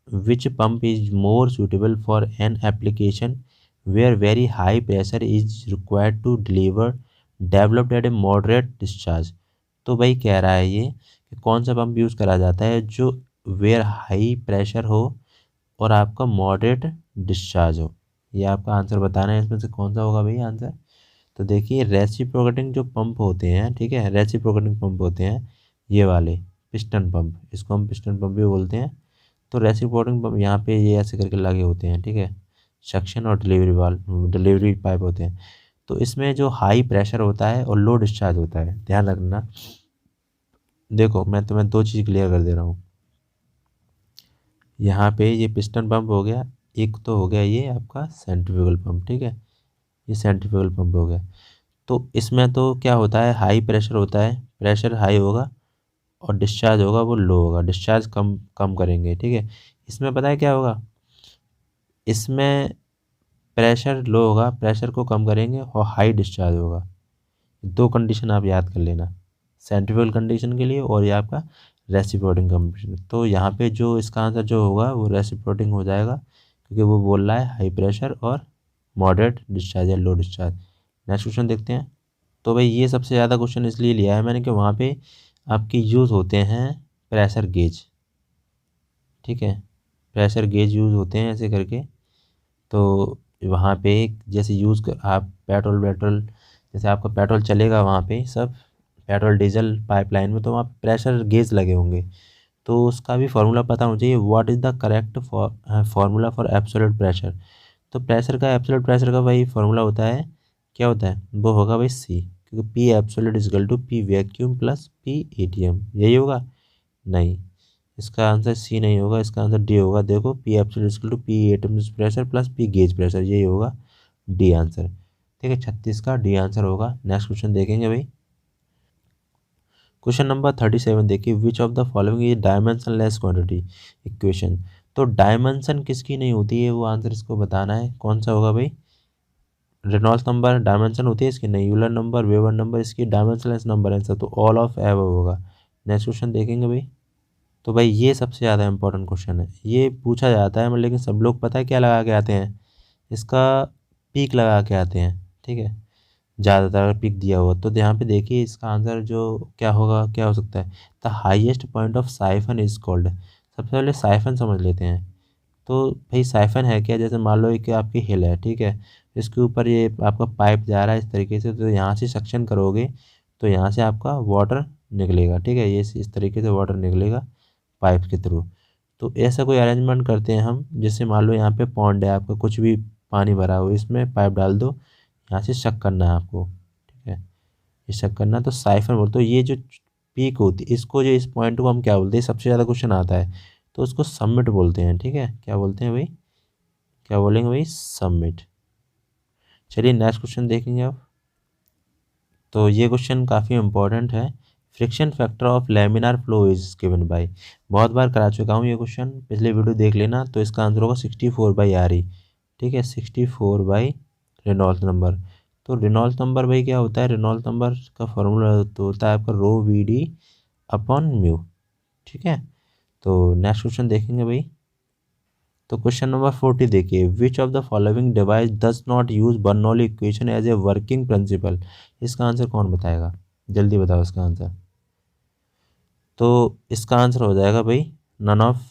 which pump is more suitable for an application where very high pressure is required to deliver developed at a moderate discharge. तो भाई कह रहा है ये कि कौन सा पंप यूज़ करा जाता है जो वेयर हाई प्रेशर हो और आपका मॉडरेट डिस्चार्ज हो। ये आपका आंसर बताना है, इसमें से कौन सा होगा भाई आंसर। तो देखिए रेसिप्रोकेटिंग जो पंप होते हैं, ठीक है, रेसिप्रोकेटिंग पंप होते हैं ये वाले पिस्टन पंप, इसको हम पिस्टन पंप भी बोलते हैं। तो रेसिप्रोकेटिंग पंप यहाँ पे ये ऐसे करके लगे होते हैं, ठीक है, सक्शन और डिलीवरी वाल डिलीवरी पाइप होते हैं। तो इसमें जो हाई प्रेशर होता है और लो डिस्चार्ज होता है, ध्यान रखना। देखो मैं तुम्हें दो चीज़ क्लियर कर दे रहा हूँ। यहाँ पे ये पिस्टन पंप हो गया, एक तो हो गया ये आपका सेंट्रीफ्यूगल पंप, ठीक है, ये सेंट्रीफ्यूगल पंप हो गया। तो इसमें तो क्या होता है, हाई प्रेशर होता है, प्रेशर हाई होगा और डिस्चार्ज होगा वो लो होगा, डिस्चार्ज कम कम करेंगे, ठीक है। इसमें पता है क्या होगा, इसमें प्रेशर लो होगा, प्रेशर को कम करेंगे और हाई डिस्चार्ज होगा। दो कंडीशन आप याद कर लेना, सेंट्रीफ्यूगल कंडीशन के लिए और ये आपका रेसिप्रोकेटिंग कंडीशन। तो यहाँ पे जो इसका आंसर जो होगा वो रेसिप्रोकेटिंग हो जाएगा, क्योंकि वो बोल रहा है हाई प्रेशर और मॉडरेट डिस्चार्ज या लो डिस्चार्ज। नेक्स्ट क्वेश्चन देखते हैं। तो भाई ये सबसे ज़्यादा क्वेश्चन इसलिए लिया है मैंने कि वहाँ पे आपके यूज़ होते हैं प्रेशर गेज, ठीक है, प्रेशर गेज यूज़ होते हैं ऐसे करके। तो वहाँ पे जैसे यूज़ कर आप पेट्रोल वेट्रोल, जैसे आपका पेट्रोल चलेगा वहाँ पे सब पेट्रोल डीजल पाइपलाइन में, तो वहाँ पे प्रेशर गेज लगे होंगे। तो उसका भी फार्मूला पता होना चाहिए, what is the correct formula for absolute pressure. तो प्रेशर का, एब्सोल्यूट प्रेशर का भाई फार्मूला होता है, क्या होता है, वो होगा भाई सी, क्योंकि P absolute is equal to P vacuum plus P ATM, यही होगा। नहीं, इसका आंसर सी नहीं होगा, इसका आंसर डी होगा। देखो P absolute is equal to P atm pressure plus P gauge pressure, यही होगा डी आंसर, ठीक है, 36 का डी आंसर होगा। नेक्स्ट क्वेश्चन देखेंगे भाई। क्वेश्चन नंबर 37 देखिए, which of the following is dimensionless quantity equation. तो डायमेंशन किसकी नहीं होती है वो आंसर इसको बताना है, कौन सा होगा भाई। रेनॉल्ड्स नंबर डायमेंशन होती है इसकी, नहीं। यूलर नंबर, वेबर नंबर, इसकी डायमेंशनलेस नंबर आंसर, तो ऑल ऑफ एबव होगा। नेक्स्ट क्वेश्चन देखेंगे भाई। तो भाई ये सबसे ज़्यादा इंपॉर्टेंट क्वेश्चन है, ये पूछा जाता है मतलब, लेकिन सब लोग पता है क्या लगा के आते हैं, इसका पीक लगा के आते हैं, ठीक है, ज़्यादातर पिक दिया हुआ। तो यहाँ पे देखिए इसका आंसर जो क्या होगा, क्या हो सकता है, the highest point of siphon is called. सबसे पहले साइफन समझ लेते हैं। तो भाई साइफन है क्या, जैसे मान लो कि आपकी हिल है, ठीक है, इसके ऊपर ये आपका पाइप जा रहा है इस तरीके से, तो यहाँ से सक्शन करोगे तो यहाँ से आपका वाटर निकलेगा, ठीक है, ये इस तरीके से वाटर निकलेगा पाइप के थ्रू। तो ऐसा कोई अरेंजमेंट करते हैं हम, जैसे मान लो यहाँ पे पॉन्ड है आपका, कुछ भी पानी भरा हो, इसमें पाइप डाल दो, यहाँ से शक करना है आपको, ठीक है, ये शक करना है, तो साइफन बोलते। तो ये जो पीक होती है इसको, जो इस पॉइंट को हम क्या बोलते हैं, सबसे ज़्यादा क्वेश्चन आता है, तो उसको सबमिट बोलते हैं, ठीक है, क्या बोलते हैं भाई, क्या बोलेंगे भाई, सबमिट। चलिए नेक्स्ट क्वेश्चन देखेंगे आप। तो ये क्वेश्चन काफ़ी इंपॉर्टेंट है। Friction factor of laminar flow is given by. बहुत बार करा चुका हूँ ये क्वेश्चन, पिछले वीडियो देख लेना। तो इसका आंसर होगा 64/RE, ठीक है, 64 बाई रेनॉल्ड्स नंबर। तो रेनॉल्ड्स नंबर भाई क्या होता है, रेनॉल्ड्स नंबर का फॉर्मूला तो होता है आपका रो वी डी अपॉन म्यू। ठीक है, तो नेक्स्ट क्वेश्चन देखेंगे भाई। तो क्वेश्चन नंबर 40 देखिए, which of the following device does not use Bernoulli equation as a working principle. इसका आंसर कौन बताएगा, जल्दी बताओ इसका आंसर। तो इसका आंसर हो जाएगा भाई नन ऑफ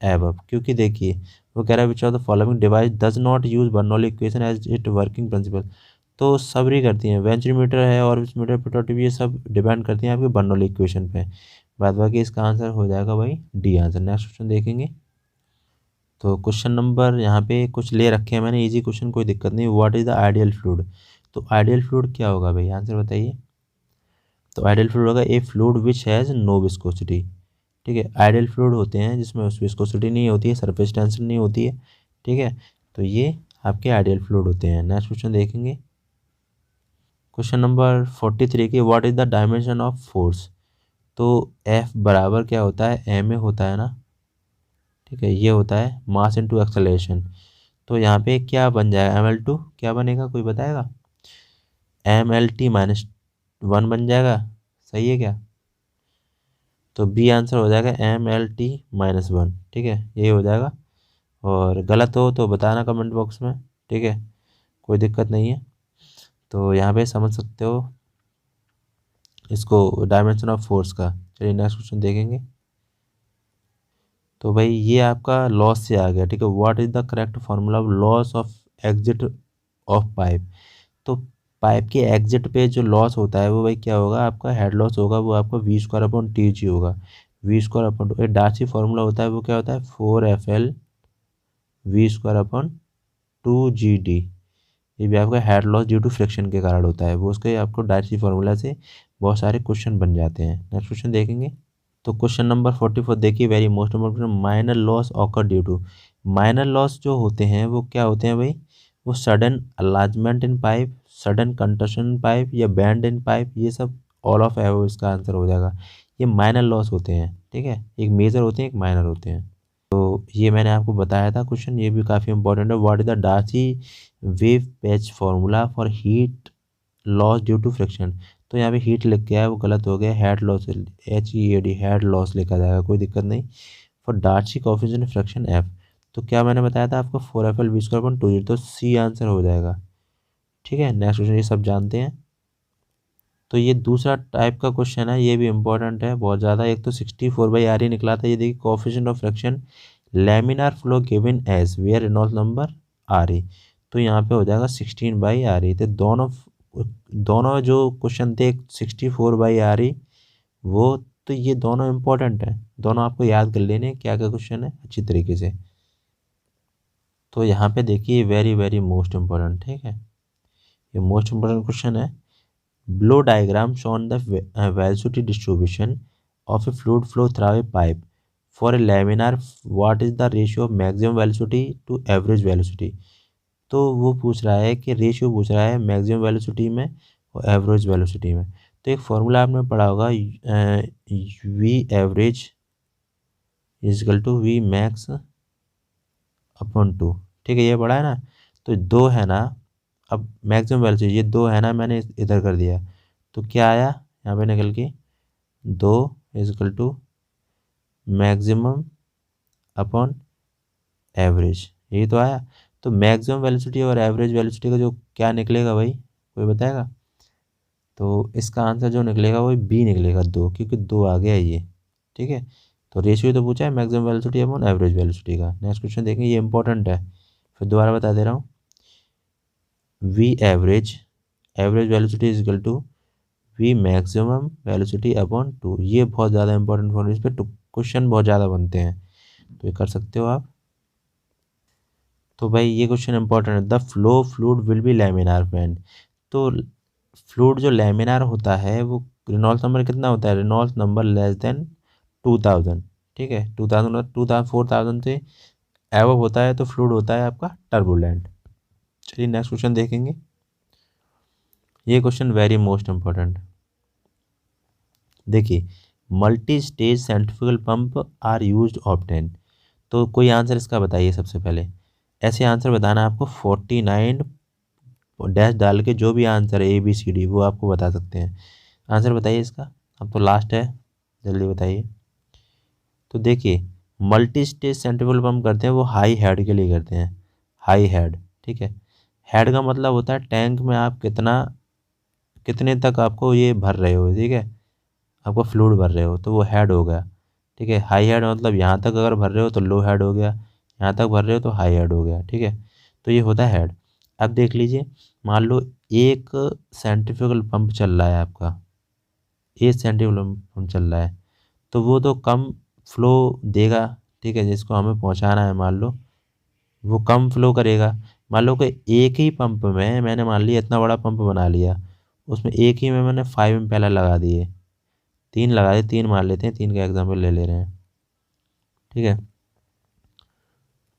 एबव, क्योंकि देखिए वो कह रहा है which of the following device does not use Bernoulli equation as it working principle. तो सब ही करती हैं, वेंचुरीमीटर है और मीटर पिटोटिव, ये सब डिपेंड करती हैं आपके बर्नौली इक्वेशन पे। बाद बाकी इसका आंसर हो जाएगा भाई डी आंसर। नेक्स्ट क्वेश्चन देखेंगे। तो क्वेश्चन नंबर यहाँ पे कुछ ले रखे हैं मैंने, इजी क्वेश्चन, कोई दिक्कत नहीं। What is the ideal fluid. तो आइडियल फ्लूइड क्या होगा भाई, आंसर बताइए। तो आइडियल फ्लूइड होगा a fluid which has no viscosity. ठीक है, आइडियल फ्लूइड होते हैं जिसमें उस विस्कोसिटी नहीं होती है, सरफेस टेंशन नहीं होती है। ठीक है, तो ये आपके आइडियल फ्लूइड होते हैं। नेक्स्ट क्वेश्चन देखेंगे। क्वेश्चन नंबर 43 की, what is the dimension of force. तो एफ बराबर क्या होता है, एम ए होता है ना। ठीक है, ये होता है मास इनटू एक्सेलरेशन। तो यहाँ पे क्या बन जाएगा, एम एल टू क्या बनेगा, कोई बताएगा। M L T minus one बन जाएगा, सही है क्या। तो बी आंसर हो जाएगा M L T minus one. ठीक है, यही हो जाएगा। और गलत हो तो बताना कमेंट बॉक्स में। ठीक है, कोई दिक्कत नहीं है। तो यहाँ पे समझ सकते हो इसको, डायमेंशन ऑफ फोर्स का। चलिए नेक्स्ट क्वेश्चन देखेंगे। तो भाई ये आपका लॉस से आ गया। ठीक है, what is the correct formula of loss of exit of pipe. तो पाइप के एग्जिट पे जो लॉस होता है वो भाई क्या होगा, आपका हेड लॉस होगा, वो आपका V square upon T G होगा। V square upon two, Darcy formula होता है वो क्या होता है, 4FL we square upon 2GD। ये भी आपका head loss due to friction के कारण होता है, वो उसके आपको डार्सी फार्मूला से बहुत सारे क्वेश्चन बन जाते हैं। नेक्स्ट क्वेश्चन देखेंगे। तो क्वेश्चन नंबर 44 देखिए, very most important, minor loss occur due to. Minor loss जो होते हैं वो क्या होते हैं भाई, वो sudden enlargement in pipe, sudden contraction in pipe या बैंड इन पाइप, ये सब ऑल ऑफ है वो इसका आंसर हो जाएगा। ये माइनर लॉस होते हैं। ठीक है, एक मेजर होते हैं एक माइनर होते हैं। तो ये मैंने आपको बताया था क्वेश्चन, ये भी काफ़ी इंपॉर्टेंट है। What is the Darcy Weisbach formula for heat loss due to friction. तो यहाँ पे हीट लिख गया है वो गलत हो गया, head loss, HEAD head loss लिखा जाएगा, कोई दिक्कत नहीं। For Darcy coefficient friction F, तो क्या मैंने बताया था आपको 4FL वी स्क्वायर अपॉन 2 तो सी आंसर हो जाएगा। ठीक है, नेक्स्ट क्वेश्चन ये सब जानते हैं। तो ये दूसरा टाइप का क्वेश्चन है, ये भी इंपॉर्टेंट है बहुत ज़्यादा। एक तो 64/R ही निकला था, ये देखिए coefficient of friction laminar flow given as where Reynolds number RE। तो यहाँ पे हो जाएगा 16/RE। तो दोनों दोनों जो क्वेश्चन थे 64/RE वो, तो ये दोनों इंपॉर्टेंट है, दोनों आपको याद कर लेने क्या क्या क्वेश्चन है अच्छी तरीके से। तो यहाँ पे देखिए वेरी वेरी मोस्ट इम्पोर्टेंट। ठीक है, ये मोस्ट इम्पोर्टेंट क्वेश्चन है। Below diagram shown the velocity distribution of a fluid flow through a pipe for a laminar, what is the ratio of maximum velocity to average velocity। तो वो पूछ रहा है कि रेशियो पूछ रहा है मैक्सिमम वेलोसिटी में और एवरेज वेलोसिटी में। तो एक फॉर्मूला आपने पढ़ा होगा, V average is equal to V max upon two. ठीक है, ये पढ़ा है ना। तो दो है ना, अब मैक्सिमम वेलोसिटी ये दो है ना, मैंने इधर कर दिया तो क्या आया यहाँ पे निकल के, दो is equal to maximum upon average, यही तो आया। तो मैक्सिमम वेलोसिटी और एवरेज वेलोसिटी का जो क्या निकलेगा भाई, कोई बताएगा। तो इसका आंसर जो निकलेगा वो बी निकलेगा, दो, क्योंकि दो आ गया ये। ठीक है, तो रेशियो तो पूछा है maximum velocity upon average velocity का। नेक्स्ट क्वेश्चन देखेंगे, ये इंपॉर्टेंट है, फिर दोबारा बता दे रहा हूँ। V average, average velocity is equal to V maximum velocity upon two. ये बहुत ज़्यादा इंपॉर्टेंट फॉर्मूला, इस पर क्वेश्चन बहुत ज़्यादा बनते हैं, तो ये कर सकते हो आप। तो भाई ये क्वेश्चन इंपॉर्टेंट है, the flow fluid will be laminar friend. तो फ्लूइड जो लैमिनार होता है वो रेनॉल्ड्स नंबर कितना होता है, रेनॉल्ड्स नंबर लेस देन 2000। ठीक है, 2000 4000 से एवब होता है तो फ्लूइड होता है आपका टर्बुलेंट। चलिए नेक्स्ट क्वेश्चन देखेंगे। ये क्वेश्चन वेरी मोस्ट इंपॉर्टेंट, देखिए multi stage centrifugal pump are used obtain. तो कोई आंसर इसका बताइए सबसे पहले। ऐसे आंसर बताना आपको 49 डैश डाल के जो भी आंसर है ABCD वो आपको बता सकते हैं। आंसर बताइए इसका, अब तो लास्ट है, जल्दी बताइए। तो देखिए, मल्टी स्टेज सेंट्रीफ्यूगल पंप करते हैं वो हाई हेड के लिए करते हैं, हाई हेड, ठीक है। हेड का मतलब होता है टैंक में आप कितने तक आपको ये भर रहे हो, ठीक है, आपको फ्लूइड भर रहे हो, तो वो हेड हो गया, ठीक है। हाई हेड मतलब यहाँ तक अगर भर रहे हो तो लो हेड हो गया, यहाँ तक भर रहे हो तो हाई हेड हो गया, ठीक है। तो ये होता है हेड। अब देख लीजिए, मान लो एक सेंट्रीफ्यूगल पंप चल रहा है आपका, एक सेंट्रीफ्यूगल पंप चल रहा है, तो वो तो कम फ्लो देगा, ठीक है, जिसको हमें पहुंचाना है मान लो, वो कम फ्लो करेगा। मान लो कि एक ही पंप में मैंने मान लिया इतना बड़ा पंप बना लिया, उसमें एक ही में मैंने 5 इम्पेलर लगा दिए, 3 लगा दिए, 3 मान लेते हैं, 3 का एग्जाम्पल ले ले रहे हैं, ठीक है।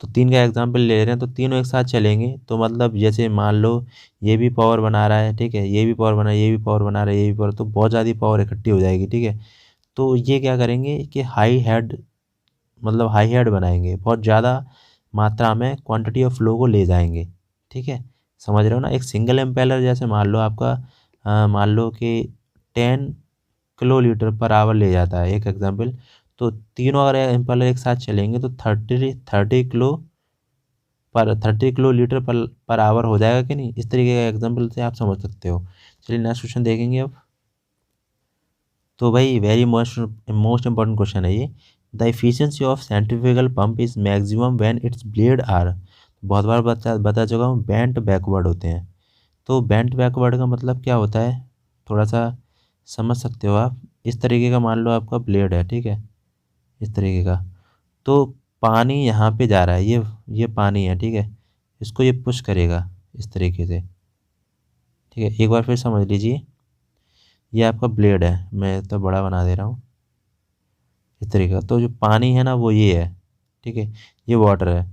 तो 3 का एग्जाम्पल ले रहे हैं, तो तीनों एक साथ चलेंगे, तो मतलब जैसे मान लो ये भी पावर बना रहा है, ठीक है, ये भी पावर बना, ये भी पावर बना रहा है, ये भी पावर, तो बहुत ज़्यादा पावर इकट्ठी हो जाएगी, ठीक है। तो ये क्या करेंगे कि हाई हेड, मतलब हाई हेड बनाएंगे, बहुत ज़्यादा मात्रा में क्वांटिटी ऑफ फ्लो को ले जाएंगे, ठीक है। समझ रहे हो ना। एक सिंगल एम्पेलर जैसे मान लो आपका मान लो कि 10 किलो लीटर पर आवर ले जाता है, एक एग्जांपल। तो तीनों अगर एम्पेलर एक साथ चलेंगे तो 30 किलो लीटर पर आवर हो जाएगा कि नहीं। इस तरीके का एग्जांपल से आप समझ सकते हो। चलिए नेक्स्ट क्वेश्चन देखेंगे अब। तो भाई very most most important question है ये। The efficiency of centrifugal pump is maximum when its blade are, बहुत बार बता चुका हूँ, बेंट बैकवर्ड होते हैं। तो बेंट बैकवर्ड का मतलब क्या होता है, थोड़ा सा समझ सकते हो आप। इस तरीके का मान लो आपका ब्लेड है, ठीक है, इस तरीके का। तो पानी यहाँ पे जा रहा है, ये पानी है, ठीक है, इसको ये पुश करेगा इस तरीके से, ठीक है। एक बार फिर समझ लीजिए, ये आपका ब्लेड है, मैं तो बड़ा बना दे रहा हूँ इस तरीके का। तो जो पानी है ना वो ये है, ठीक है, ये वाटर है,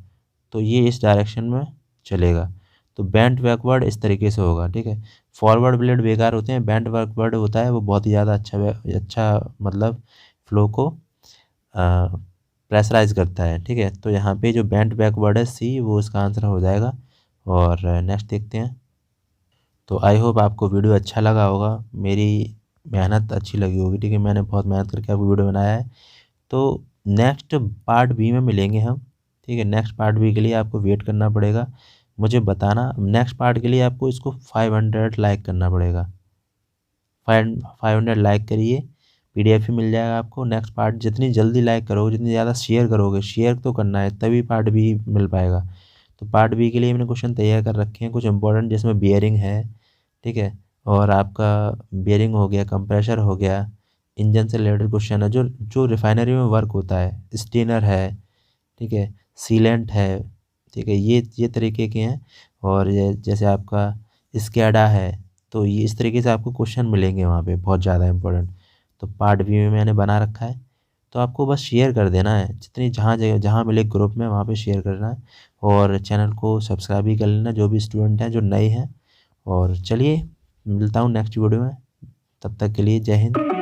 तो ये इस डायरेक्शन में चलेगा। तो बेंट बैकवर्ड इस तरीके से होगा, ठीक है। फॉरवर्ड ब्लेड बेकार होते हैं, बेंट बैकवर्ड होता है वो बहुत ही ज़्यादा अच्छा मतलब फ्लो को प्रेशराइज करता है, ठीक है। तो यहाँ पे जो बेंट बैकवर्ड है C, वो इसका आंसर हो जाएगा। और नेक्स्ट देखते हैं। तो आई होप आपको वीडियो अच्छा लगा होगा, मेरी मेहनत अच्छी लगी होगी, ठीक है, मैंने बहुत मेहनत करके आपको वीडियो बनाया है। तो नेक्स्ट पार्ट बी में मिलेंगे हम, ठीक है। नेक्स्ट पार्ट बी के लिए आपको वेट करना पड़ेगा, मुझे बताना। नेक्स्ट पार्ट के लिए आपको इसको 500 लाइक करना पड़ेगा, 500 लाइक करिए, PDF ही मिल जाएगा आपको। नेक्स्ट पार्ट जितनी जल्दी लाइक करोगे, जितनी ज़्यादा शेयर करोगे, शेयर तो करना है तभी पार्ट बी मिल पाएगा। तो पार्ट बी के लिए मैंने क्वेश्चन तैयार कर रखे हैं कुछ इंपॉर्टेंट, जिसमें बियरिंग है, ठीक है, और आपका बियरिंग हो गया, कंप्रेशर हो गया, इंजन से रिलेटेड क्वेश्चन है जो जो रिफाइनरी में वर्क होता है, स्टेनर है, ठीक है, सीलेंट है, ठीक है, ये तरीके के हैं। और ये जैसे आपका स्कैडा है, तो ये इस तरीके से आपको क्वेश्चन मिलेंगे वहाँ पे बहुत ज़्यादा इंपॉर्टेंट। तो पार्ट बी में मैंने बना रखा है, तो आपको बस शेयर कर देना है, जितनी जहाँ जगह जहाँ मिले ग्रुप में वहाँ पे शेयर करना है। और चैनल को सब्सक्राइब भी कर लेना जो भी स्टूडेंट हैं जो नए हैं। और चलिए मिलता हूँ नेक्स्ट वीडियो में, तब तक के लिए जय हिंद।